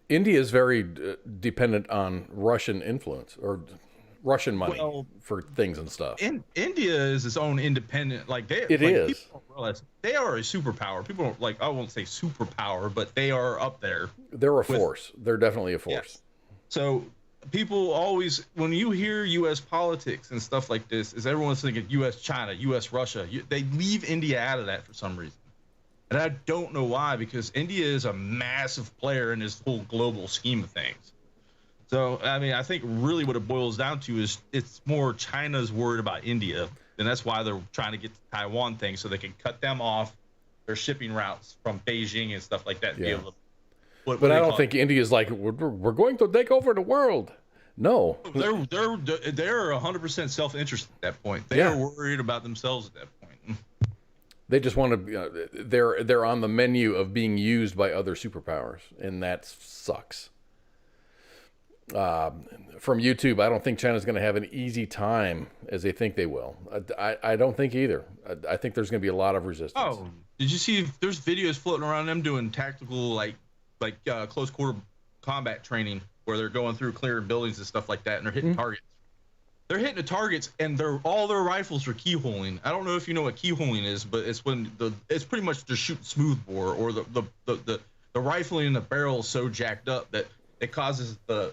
India is very dependent on Russian influence or Russian money for things and stuff. India is its own independent, It is. People don't realize they are a superpower. People don't, I won't say superpower, but they are up there. They're a force. They're definitely a force. Yes. So people always, when you hear U.S. politics and stuff like this, is everyone's thinking U.S. China, U.S. Russia. They leave India out of that for some reason. And I don't know why, because India is a massive player in this whole global scheme of things. So, I mean, I think really what it boils down to is it's more China's worried about India, and that's why they're trying to get the Taiwan thing so they can cut them off their shipping routes from Beijing and stuff like that. To be able to, but I don't think India's like, we're going to take over the world. No. They're 100% self-interest at that point. They are worried about themselves at that point. They just want to, they're on the menu of being used by other superpowers, and that sucks. From YouTube, I don't think China's going to have an easy time as they think they will. I don't think either. I think there's going to be a lot of resistance. Oh, did you see there's videos floating around them doing tactical, like close quarter combat training where they're going through clearing buildings and stuff like that, and they're hitting targets. They're hitting the targets, and all their rifles are keyholing. I don't know if you know what keyholing is, but it's when it's pretty much just shooting smoothbore, or the rifling in the barrel is so jacked up that it causes the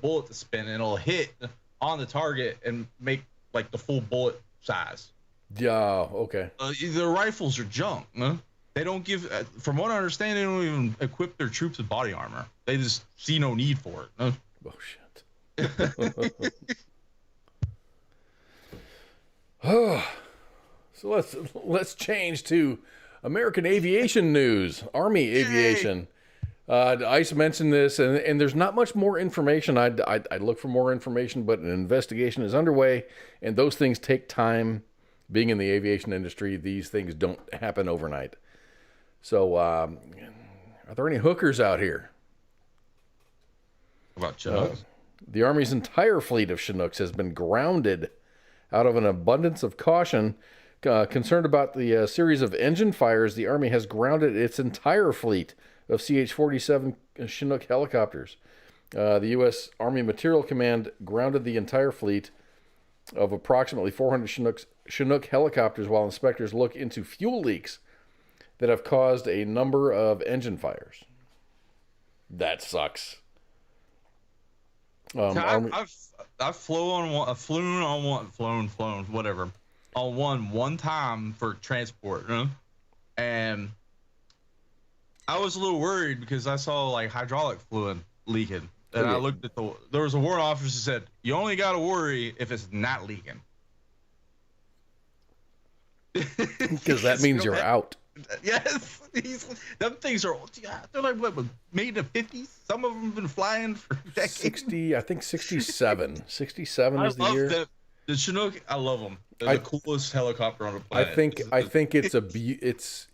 bullet to spin, and it'll hit on the target and make like the full bullet size. Yeah, okay. The rifles are junk. Huh? They don't give, from what I understand, they don't even equip their troops with body armor. They just see no need for it. Huh? Oh shit. So let's change to American aviation news. Army aviation. ICE mentioned this, and there's not much more information. I'd look for more information, but an investigation is underway, and those things take time. Being in the aviation industry, these things don't happen overnight. So, are there any hookers out here? About Chinooks? The Army's entire fleet of Chinooks has been grounded out of an abundance of caution. Concerned about the series of engine fires, the Army has grounded its entire fleet of CH-47 Chinook helicopters. The U.S. Army Materiel Command grounded the entire fleet of approximately 400 Chinook helicopters while inspectors look into fuel leaks that have caused a number of engine fires. That sucks. I've flown on one time for transport, and I was a little worried because I saw like hydraulic fluid leaking, and I looked at there was a warrant officer who said, you only got to worry if it's not leaking. Because that means you're out. Yes, them things they're like what, made in the 50s. Some of them have been flying for decades. 67 is the year. The Chinook, I love them. They're the coolest helicopter on the planet. I think it's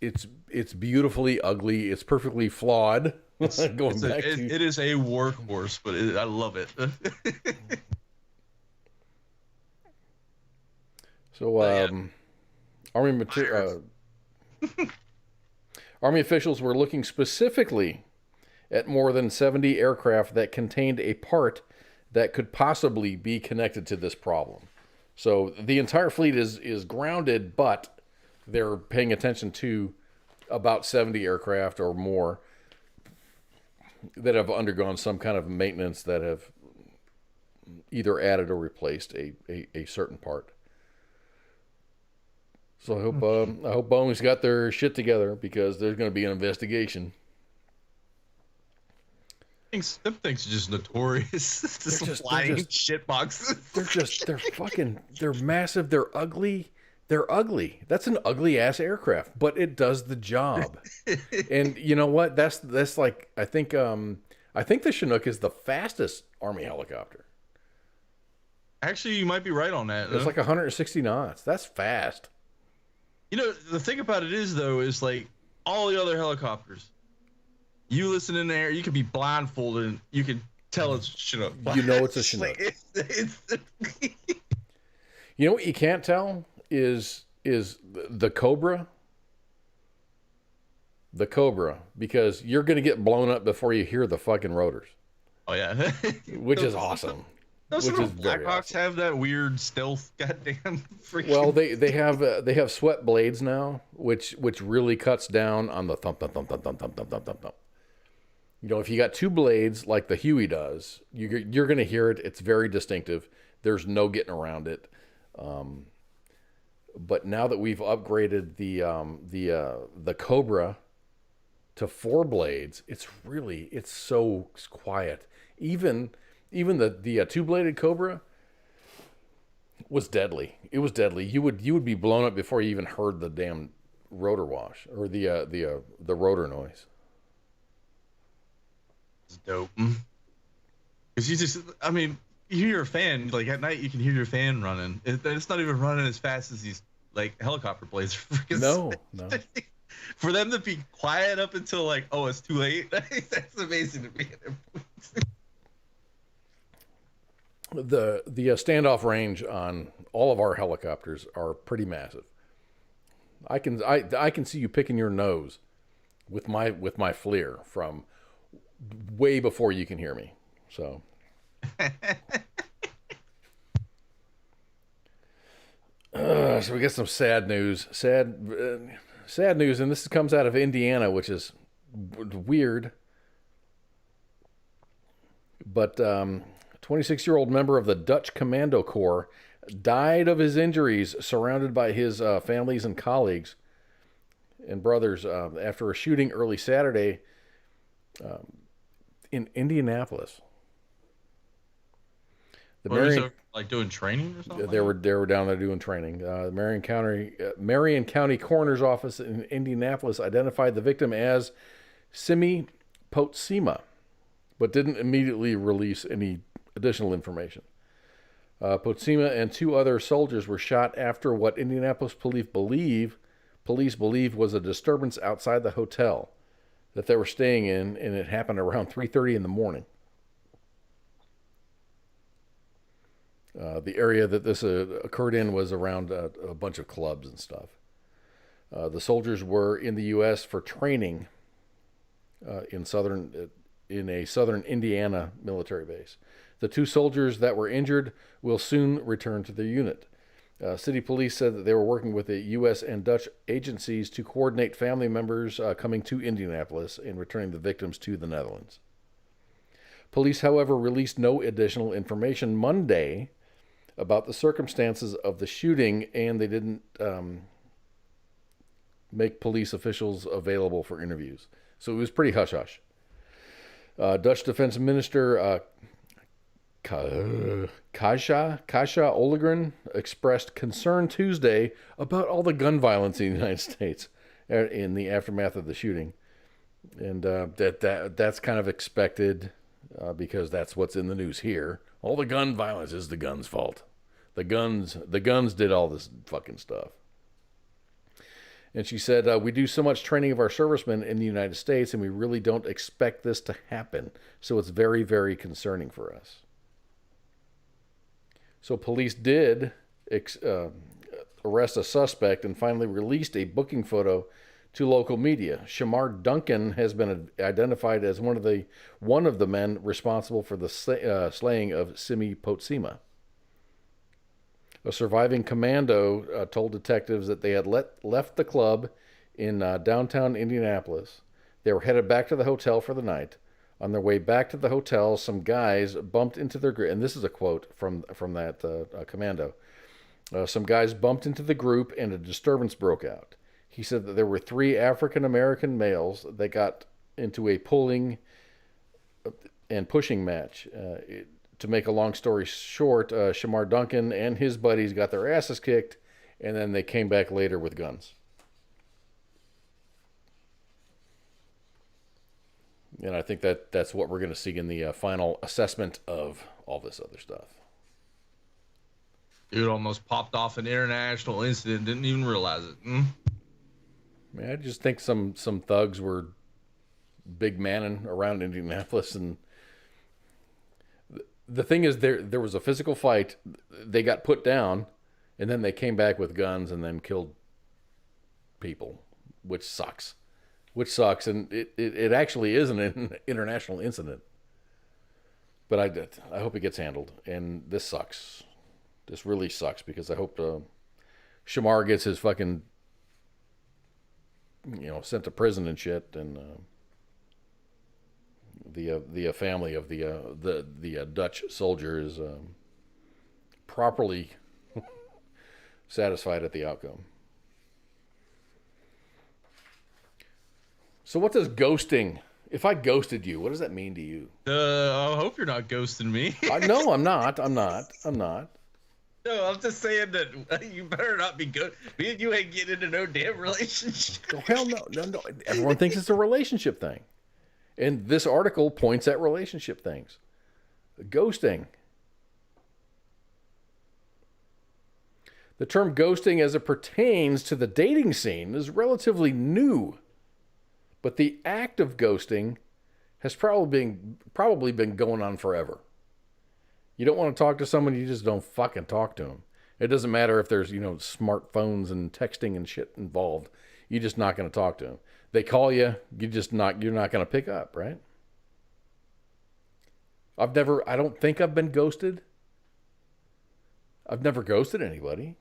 it's beautifully ugly. It's perfectly flawed. It is a workhorse, but I love it. So, Army officials were looking specifically at more than 70 aircraft that contained a part that could possibly be connected to this problem. So the entire fleet is grounded, but they're paying attention to about 70 aircraft or more that have undergone some kind of maintenance, that have either added or replaced a certain part. So I hope Boeing's got their shit together, because there's going to be an investigation. Them things are just notorious. Just flying shit boxes. They're massive. They're ugly. They're ugly. That's an ugly ass aircraft, but it does the job. And you know what? That's like, I think the Chinook is the fastest Army helicopter. Actually, you might be right on that. It's like 160 knots. That's fast. You know, the thing about it is, though, is like all the other helicopters, you listen in there, you can be blindfolded and you can tell it's a Chinook. You know it's a Chinook. You know what you can't tell is the Cobra. The Cobra, because you're going to get blown up before you hear the fucking rotors. Oh, yeah. Which is awesome. Those Blackhawks have that weird stealth goddamn freaking... Well, they have sweat blades now, which really cuts down on the thump, thump, thump, thump, thump, thump, thump, thump, thump, thump. You know, if you got two blades like the Huey does, you're going to hear it. It's very distinctive. There's no getting around it. But now that we've upgraded the Cobra to 4 blades, it's so quiet. Even the 2-bladed Cobra was deadly. It was deadly. You would be blown up before you even heard the damn rotor wash or the rotor noise. It's dope. Because you hear your fan, like at night you can hear your fan running. It's not even running as fast as these like helicopter blades. No. For them to be quiet up until like, oh, it's too late. That's amazing to me. The standoff range on all of our helicopters are pretty massive. I can see you picking your nose with my FLIR from way before you can hear me. So so we get some sad news. Sad news, and this comes out of Indiana, which is weird. But 26-year-old member of the Dutch Commando Corps died of his injuries, surrounded by his families and colleagues and brothers after a shooting early Saturday in Indianapolis. Like doing training or something? They were down there doing training. Marion County Coroner's Office in Indianapolis identified the victim as Simi Potsema, but didn't immediately release any additional information. Potsema and 2 other soldiers were shot after what Indianapolis police believe was a disturbance outside the hotel that they were staying in, and it happened around 3:30 in the morning. The area that this occurred in was around a bunch of clubs and stuff. The soldiers were in the U.S. for training in a southern Indiana military base. The 2 soldiers that were injured will soon return to their unit. City police said that they were working with the U.S. and Dutch agencies to coordinate family members coming to Indianapolis and returning the victims to the Netherlands. Police, however, released no additional information Monday about the circumstances of the shooting, and they didn't make police officials available for interviews. So it was pretty hush-hush. Dutch Defense Minister Kaja Ollengren expressed concern Tuesday about all the gun violence in the United States in the aftermath of the shooting. And that's kind of expected because that's what's in the news here. All the gun violence is the gun's fault. The guns did all this fucking stuff. And she said, we do so much training of our servicemen in the United States, and we really don't expect this to happen. So it's very, very concerning for us. So police did arrest a suspect and finally released a booking photo to local media. Shamar Duncan has been identified as one of the men responsible for the slaying of Simi Potsima. A surviving commando told detectives that they had left the club in downtown Indianapolis. They were headed back to the hotel for the night. On their way back to the hotel, some guys bumped into their group, and this is a quote from that commando. Some guys bumped into the group, and a disturbance broke out. He said that there were 3 African-American males that got into a pulling and pushing match. To make a long story short, Shamar Duncan and his buddies got their asses kicked, and then they came back later with guns. And I think that's what we're going to see in the final assessment of all this other stuff. Dude almost popped off an international incident, didn't even realize it. I mean, I just think some thugs were big manning around Indianapolis, and the thing is, there was a physical fight. They got put down, and then they came back with guns and then killed people, which sucks. And it actually is an international incident. But I hope it gets handled. And this sucks. This really sucks, because I hope Shamar gets his fucking, sent to prison and shit, and the family of the Dutch soldier is properly satisfied at the outcome. So what does ghosting? If I ghosted you, what does that mean to you? I hope you're not ghosting me. No, I'm not. No, I'm just saying that you better not be good. Me and you ain't getting into no damn relationship. Oh, hell no. Everyone thinks it's a relationship thing. And this article points at relationship things. Ghosting. The term ghosting as it pertains to the dating scene is relatively new. But the act of ghosting has probably been going on forever. You don't want to talk to someone, you just don't fucking talk to them. It doesn't matter if there's, smartphones and texting and shit involved. You're just not going to talk to them. They call you, you're not going to pick up, right? I don't think I've been ghosted. I've never ghosted anybody.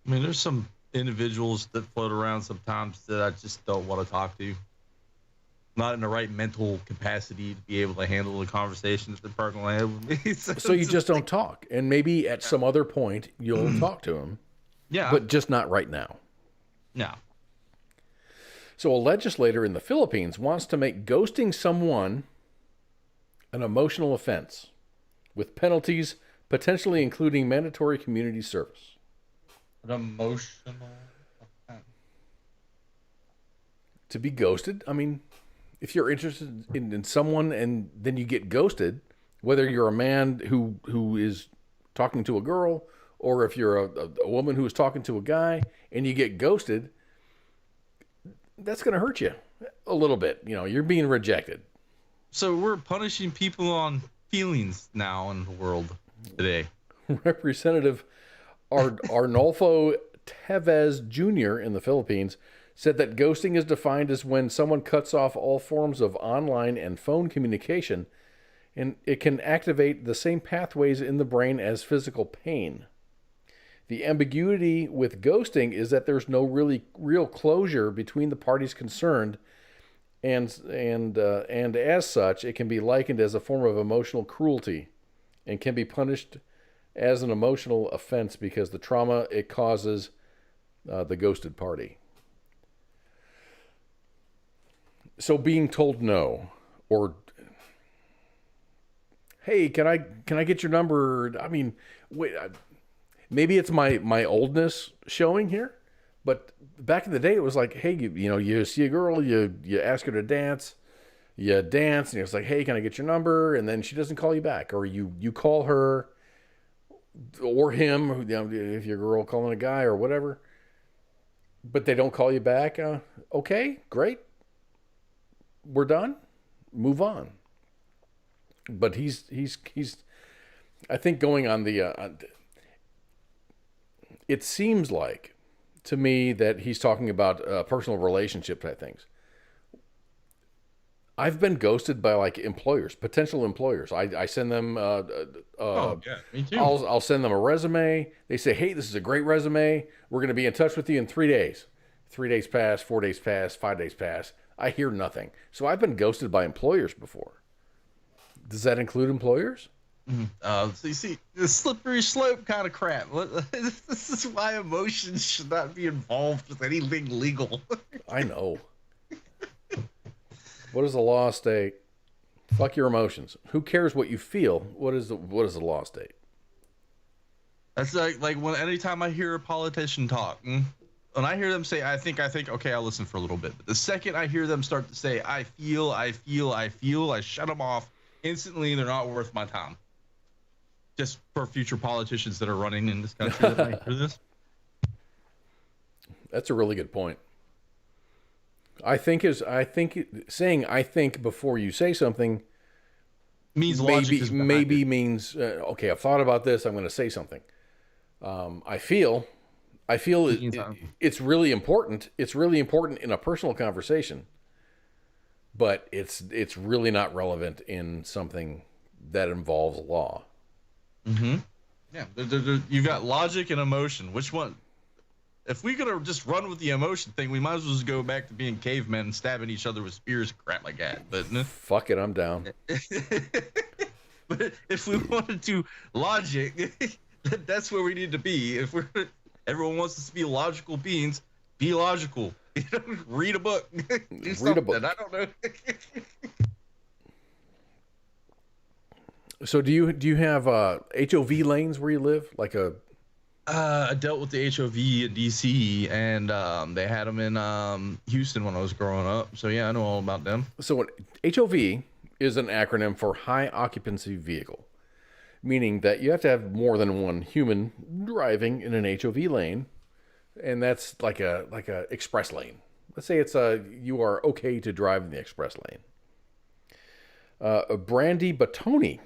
I mean, there's some individuals that float around sometimes that I just don't want to talk to. Not in the right mental capacity to be able to handle the conversation that they're probably going to have with me. So you just don't talk. And maybe at some other point you'll talk to them. Yeah. But just not right now. No. So a legislator in the Philippines wants to make ghosting someone an emotional offense, with penalties potentially including mandatory community service. An emotional offense. To be ghosted, I mean, if you're interested in someone and then you get ghosted, whether you're a man who is talking to a girl, or if you're a woman who is talking to a guy and you get ghosted, that's going to hurt you a little bit. You're being rejected. So we're punishing people on feelings now in the world today. Representative Arnolfo Tevez Jr. in the Philippines said that ghosting is defined as when someone cuts off all forms of online and phone communication, and it can activate the same pathways in the brain as physical pain. The ambiguity with ghosting is that there's no real closure between the parties concerned, and as such, it can be likened as a form of emotional cruelty and can be punished as an emotional offense because the trauma it causes the ghosted party. So being told no, or hey, can I get your number? I mean, wait, maybe it's my oldness showing here, but back in the day it was like, hey, you see a girl, you ask her to dance, you dance, and it's like, hey, can I get your number? And then she doesn't call you back, or you call her, or him, if you're a girl calling a guy or whatever, but they don't call you back, okay, great. We're done. Move on. But he's I think going on the, it seems like to me that he's talking about personal relationship type things. I've been ghosted by like employers, potential employers. I send them, oh yeah, me too. I'll send them a resume. They say, hey, this is a great resume. We're going to be in touch with you in 3 days. 3 days pass, 4 days pass, 5 days pass. I hear nothing. So I've been ghosted by employers before. Does that include employers? So you see, the slippery slope kind of crap. This is why emotions should not be involved with anything legal. I know. What does the law state? Fuck your emotions. Who cares what you feel? What is the law state? That's like when anytime I hear a politician talk, when I hear them say, I think, okay, I'll listen for a little bit. But the second I hear them start to say, I feel, I shut them off instantly. They're not worth my time. Just for future politicians that are running in this country that might hear this. That's a really good point. Saying I think before you say something means logic maybe means okay, I've thought about this, I'm going to say something. I feel it's really important. It's really important in a personal conversation, but it's really not relevant in something that involves law. Mm-hmm. Yeah, you got logic and emotion. Which one? If we're gonna just run with the emotion thing, we might as well just go back to being cavemen and stabbing each other with spears and crap like that. But fuck it, I'm down. But if we wanted to logic, that's where we need to be. If everyone wants us to be logical beings, be logical. Read a book. Do something. A book. I don't know. So do you have HOV lanes where you live? Like I dealt with the HOV in DC, and they had them in Houston when I was growing up. So yeah, I know all about them. So HOV is an acronym for high occupancy vehicle, meaning that you have to have more than one human driving in an HOV lane, and that's like a express lane. Let's say you are okay to drive in the express lane. Brandy Batoni.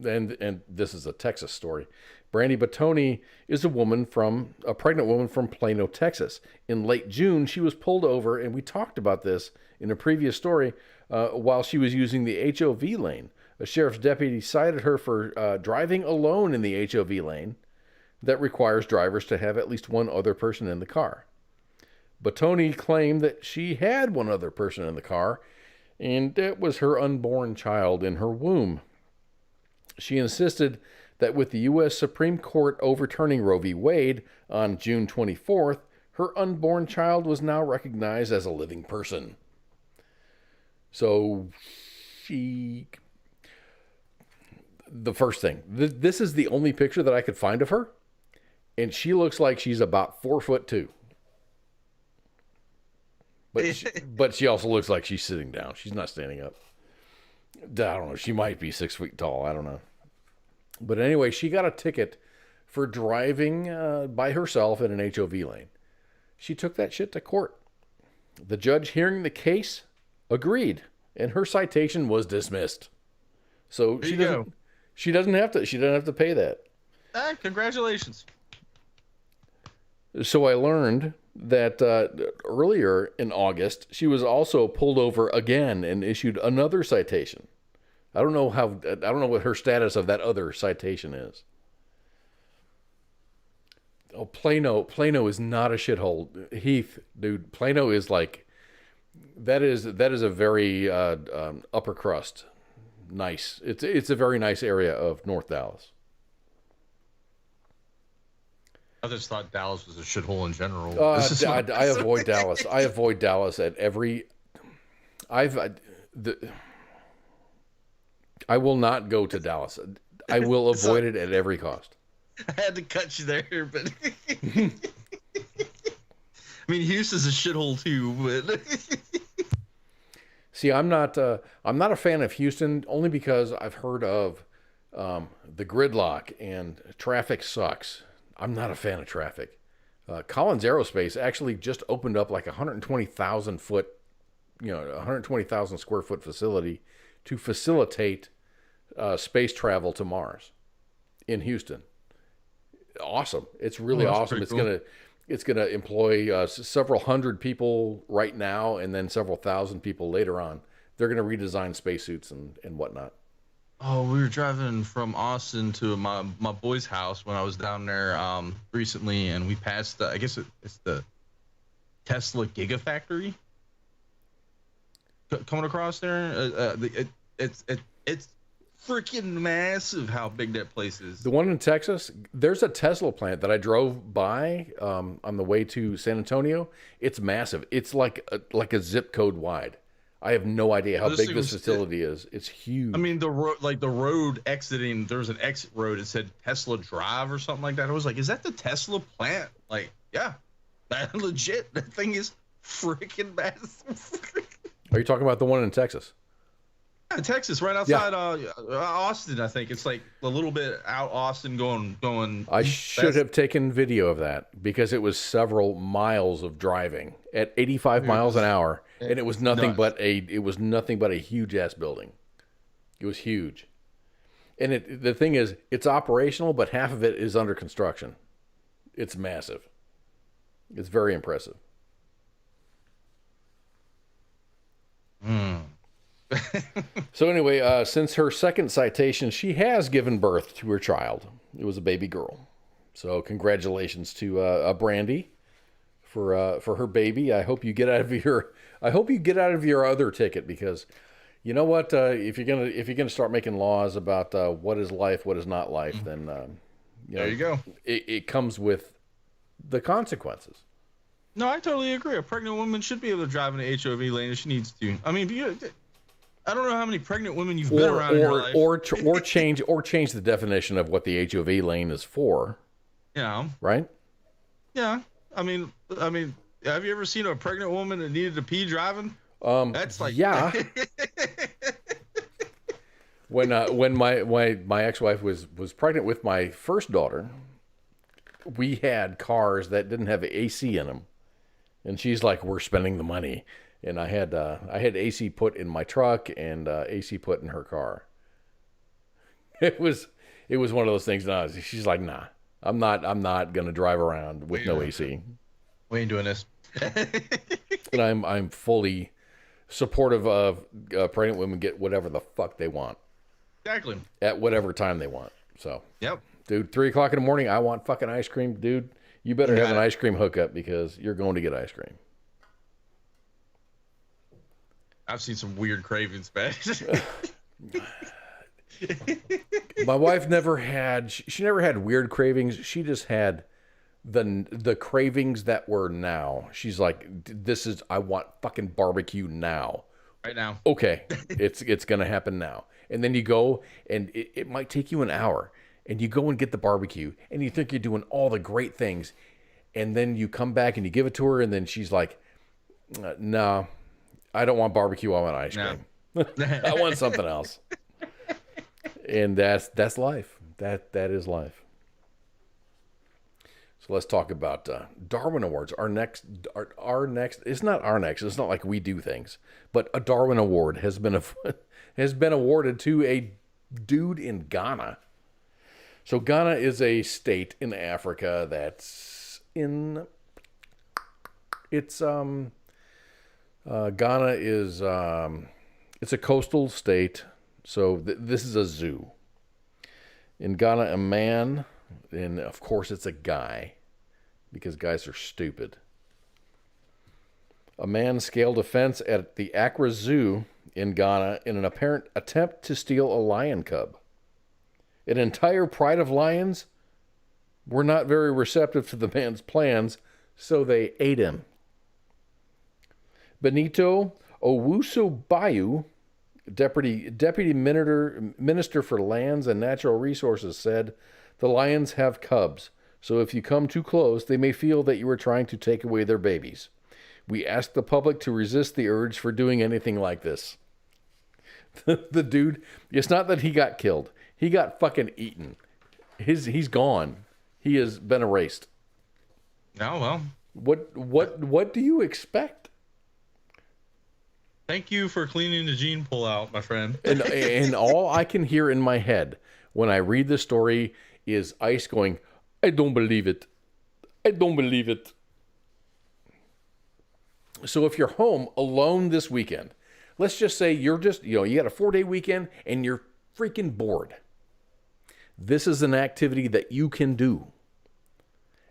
And this is a Texas story. Brandy Batoni is a pregnant woman from Plano, Texas. In late June, she was pulled over, and we talked about this in a previous story, while she was using the HOV lane. A sheriff's deputy cited her for driving alone in the HOV lane that requires drivers to have at least one other person in the car. Batoni claimed that she had one other person in the car, and it was her unborn child in her womb. She insisted that with the U.S. Supreme Court overturning Roe v. Wade on June 24th, her unborn child was now recognized as a living person. So the first thing, this is the only picture that I could find of her, and she looks like she's about 4'2". But she also looks like she's sitting down. She's not standing up. I don't know. She might be 6 feet tall. I don't know. But anyway, she got a ticket for driving by herself in an HOV lane. She took that shit to court. The judge hearing the case agreed, and her citation was dismissed. So she doesn't have to pay that. Congratulations. So I learned that earlier in August, she was also pulled over again and issued another citation. I don't know what her status of that other citation is. Oh, Plano is not a shithole. Heath, dude, Plano is like, that is a very upper crust. Nice. It's a very nice area of North Dallas. I just thought Dallas was a shithole in general. I avoid Dallas. I avoid Dallas at every. I will not go to Dallas. I will avoid it at every cost. I had to cut you there, but I mean, Houston's a shithole too. But see, I'm not a fan of Houston only because I've heard of the gridlock and traffic sucks. I'm not a fan of traffic. Collins Aerospace actually just opened up like 120,000 square foot facility to facilitate space travel to Mars in Houston. Awesome. It's really awesome. It's gonna employ several hundred people right now, and then several thousand people later on. They're gonna redesign spacesuits and whatnot. Oh, we were driving from Austin to my boy's house when I was down there recently, and we passed I guess it's the Tesla Gigafactory coming across there. It's freaking massive how big that place is. The one in Texas, there's a Tesla plant that I drove by on the way to San Antonio. It's massive. It's like a zip code wide. I have no idea how big this facility is. It's huge. I mean, the road exiting, there was an exit road. It said Tesla Drive or something like that. I was like, is that the Tesla plant? Like, yeah, that legit. That thing is freaking massive. Are you talking about the one in Texas? Yeah, Texas, right outside Austin. I think it's like a little bit out Austin going. I should have taken video of that because it was several miles of driving at 85 miles an hour, and it was nothing but a huge ass building. It was huge, and the thing is, it's operational, but half of it is under construction. It's massive. It's very impressive. So anyway, since her second citation, she has given birth to her child. It was a baby girl. So congratulations to Brandy for her baby. I hope you get out of your other ticket, because you know what? If you're gonna start making laws about what is life, what is not life, then there you go. It comes with the consequences. No, I totally agree. A pregnant woman should be able to drive in the HOV lane if she needs to. I mean, I don't know how many pregnant women you've been around in your life. Or change the definition of what the HOV lane is for. Yeah. Right? Yeah. I mean, have you ever seen a pregnant woman that needed to pee driving? That's like yeah. When my ex-wife was pregnant with my first daughter, we had cars that didn't have AC in them, and she's like, "We're spending the money." And I had AC put in my truck and AC put in her car. It was one of those things. She's like, "Nah, I'm not gonna drive around with no AC. We ain't doing this." And I'm fully supportive of pregnant women get whatever the fuck they want. Exactly. At whatever time they want. So. Yep. Dude, 3:00 in the morning, I want fucking ice cream, dude. You better have an ice cream hookup because you're going to get ice cream. I've seen some weird cravings, man. My wife never had weird cravings. She just had the cravings that were now. She's like, I want fucking barbecue now. Right now. Okay, it's gonna happen now. And then you go, and it might take you an hour, and you go and get the barbecue, and you think you're doing all the great things, and then you come back and you give it to her, and then she's like, no, I don't want barbecue, I want ice cream. No. I want something else. And that's life. That is life. So let's talk about Darwin Awards. Our next, it's not our next. It's not like we do things, but a Darwin Award has been awarded to a dude in Ghana. So Ghana is a state in Africa that's Ghana is it's a coastal state. So this is a zoo. In Ghana, a man, and of course it's a guy, because guys are stupid. A man scaled a fence at the Accra Zoo in Ghana in an apparent attempt to steal a lion cub. An entire pride of lions were not very receptive to the man's plans, so they ate him. Benito Owusu-Bayu, Deputy Minister for Lands and Natural Resources, said, "The lions have cubs, so if you come too close, they may feel that you are trying to take away their babies. We ask the public to resist the urge for doing anything like this." The dude, it's not that he got killed. He got fucking eaten. He's gone. He has been erased. Oh, well. What do you expect? Thank you for cleaning the gene pool out, my friend. And all I can hear in my head when I read the story is Ice going, I don't believe it. I don't believe it. So if you're home alone this weekend, let's just say you're just, you got a 4-day weekend and you're freaking bored. This is an activity that you can do.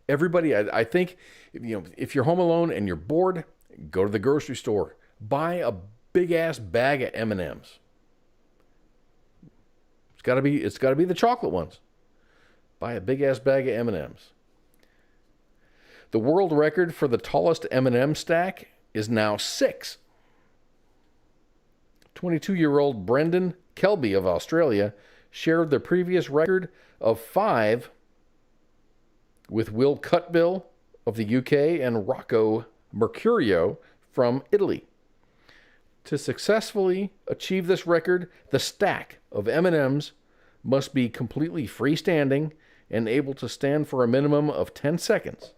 Everybody, I think, if you're home alone and you're bored, go to the grocery store. Buy a big-ass bag of M&Ms. It's got to be the chocolate ones. Buy a big-ass bag of M&Ms. The world record for the tallest M&M stack is now 6. 22-year-old Brendan Kelby of Australia shared the previous record of 5 with Will Cutbill of the UK and Rocco Mercurio from Italy. To successfully achieve this record, the stack of M&Ms must be completely freestanding and able to stand for a minimum of 10 seconds.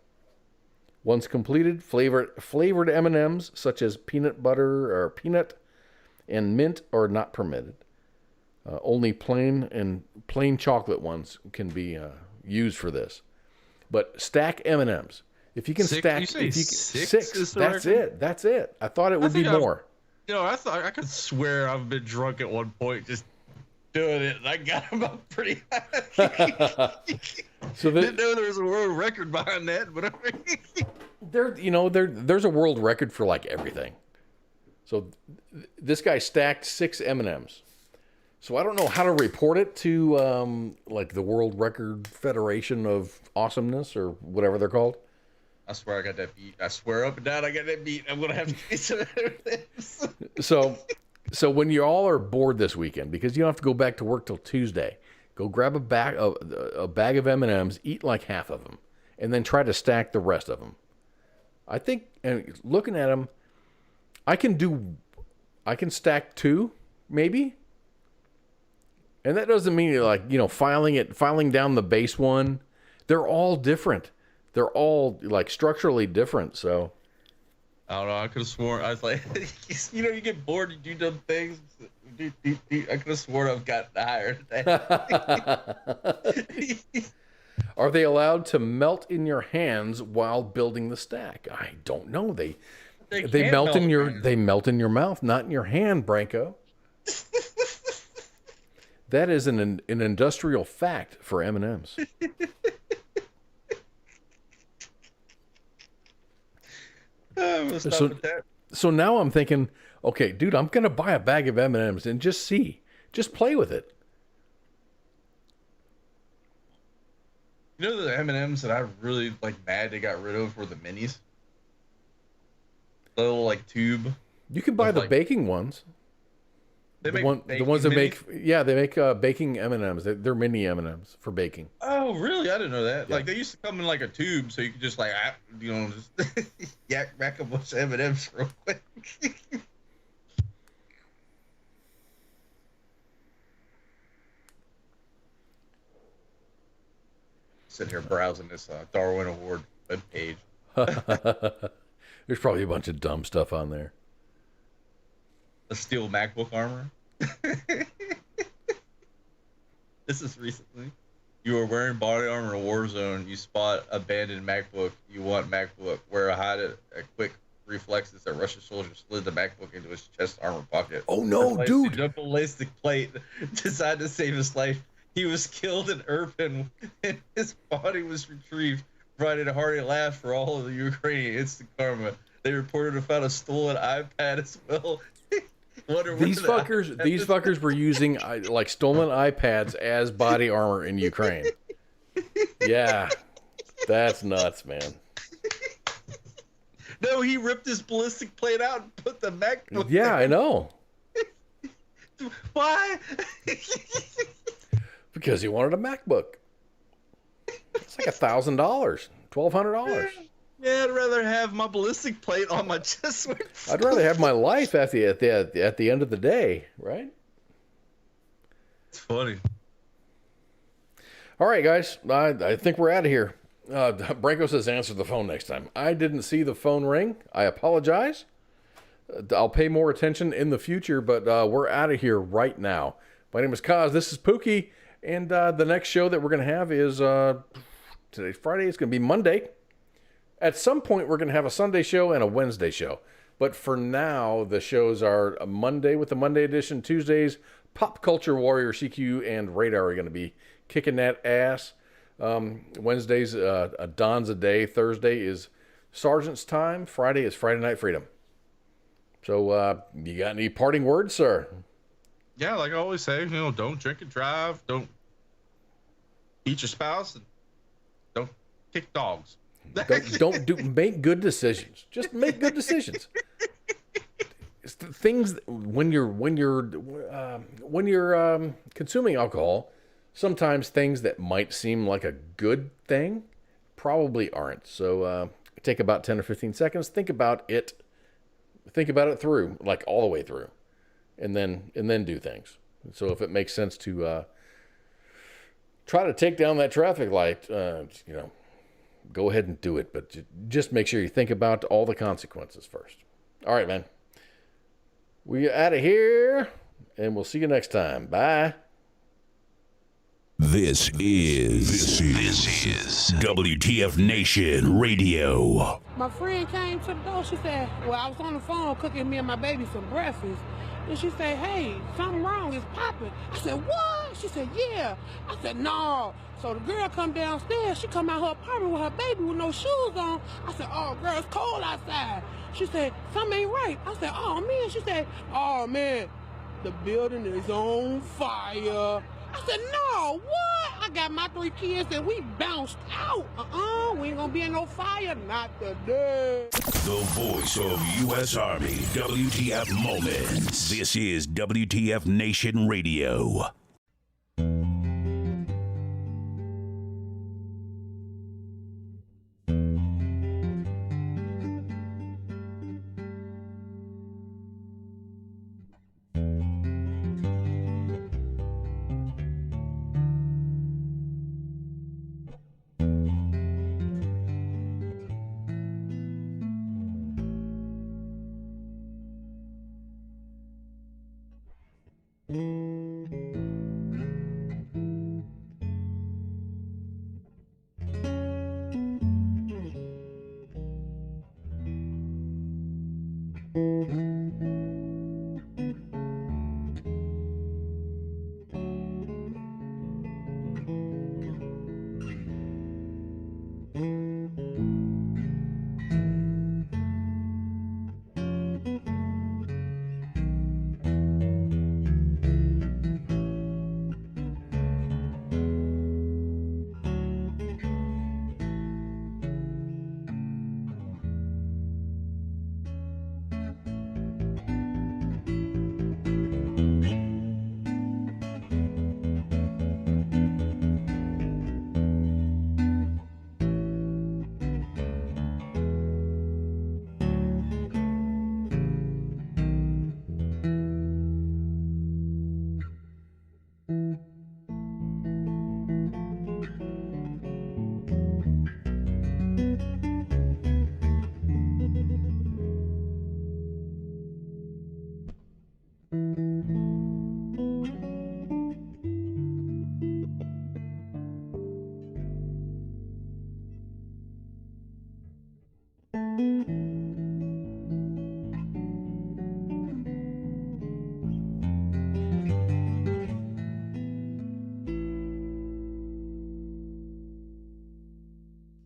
Once completed, flavored M&Ms such as peanut butter or peanut and mint are not permitted. Only plain chocolate ones can be used for this. But stack M&Ms. If you can stack, six, that's it. That's it. I thought it would be more. I thought I could swear I've been drunk at one point just doing it, and I got them up pretty high. Didn't know there was a world record behind that, but there's a world record for like everything. So this guy stacked 6 M&Ms. So I don't know how to report it to like the World Record Federation of Awesomeness or whatever they're called. I swear I got that beat. I swear up and down I got that beat. I'm gonna have to get some M&Ms. So when you all are bored this weekend, because you don't have to go back to work till Tuesday, go grab a bag of M&Ms, eat like half of them, and then try to stack the rest of them. I think, and looking at them, I can stack 2, maybe. And that doesn't mean you're like, filing down the base one. They're all different. They're all like structurally different. So I don't know. I could have sworn I was like, you get bored, you do dumb things. I could have sworn I've gotten higher today. Are they allowed to melt in your hands while building the stack? I don't know. They melt in your mouth, not in your hand, Branko. That is an industrial fact for M&Ms. So now I'm thinking, okay, dude, I'm going to buy a bag of M&Ms and just play with it. You know the M&Ms that I really mad they got rid of were the minis? The little tube. You can buy the baking ones. They make the ones that minis? Make baking M&Ms. They're mini M&Ms for baking. Oh, really? I didn't know that. Yeah. They used to come in a tube, so you could just just yak back a bunch of M&Ms real quick. Sitting here browsing this Darwin Award webpage. There's probably a bunch of dumb stuff on there. A steel MacBook armor. This is recently. You are wearing body armor in a war zone. You spot abandoned MacBook. You want MacBook. Wear a quick reflexes that Russian soldier slid the MacBook into his chest armor pocket. Oh no, dude! A ballistic plate decided to save his life. He was killed in Irpin, and his body was retrieved, providing a hearty laugh for all of the Ukrainian instant karma. They reported to found a stolen iPad as well. These fuckers were using stolen iPads as body armor in Ukraine. Yeah, that's nuts, man. No, he ripped his ballistic plate out and put the MacBook. Yeah, there. I know. Why? Because he wanted a MacBook. It's like $1,000, $1,200. Yeah, I'd rather have my ballistic plate on my chest. I'd rather have my life at the end of the day, right? It's funny. All right, guys. I think we're out of here. Branko says answer the phone next time. I didn't see the phone ring. I apologize. I'll pay more attention in the future, but we're out of here right now. My name is Koz. This is Pookie. And the next show that we're going to have is today's Friday. It's going to be Monday. At some point, we're going to have a Sunday show and a Wednesday show. But for now, the shows are a Monday with the Monday edition. Tuesdays, Pop Culture Warrior, CQ, and Radar are going to be kicking that ass. Wednesdays, a Don's a Day. Thursday is Sergeant's Time. Friday is Friday Night Freedom. So, you got any parting words, sir? Yeah, like I always say, don't drink and drive. Don't beat your spouse. And don't kick dogs. Make good decisions. Just make good decisions. It's the things when you're consuming alcohol, sometimes things that might seem like a good thing probably aren't. So take about 10 or 15 seconds. Think about it through, like all the way through, and then do things. So if it makes sense to try to take down that traffic light, go ahead and do it, but just make sure you think about all the consequences first. All right, man. We out of here, and we'll see you next time. Bye. This is WTF Nation Radio. My friend came to the door. She said, well, I was on the phone cooking me and my baby some breakfast. And she said, hey, something wrong. It's popping. I said, what? She said, yeah. I said, no. So the girl come downstairs. She come out her apartment with her baby with no shoes on. I said, oh, girl, it's cold outside. She said, something ain't right. I said, oh, man. She said, oh, man, the building is on fire. I said, no, what? I got my 3 kids and we bounced out. We ain't gonna be in no fire, not today. The voice of U.S. Army, WTF Moments. This is WTF Nation Radio.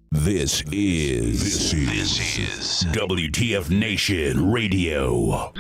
This is WTF Nation Radio.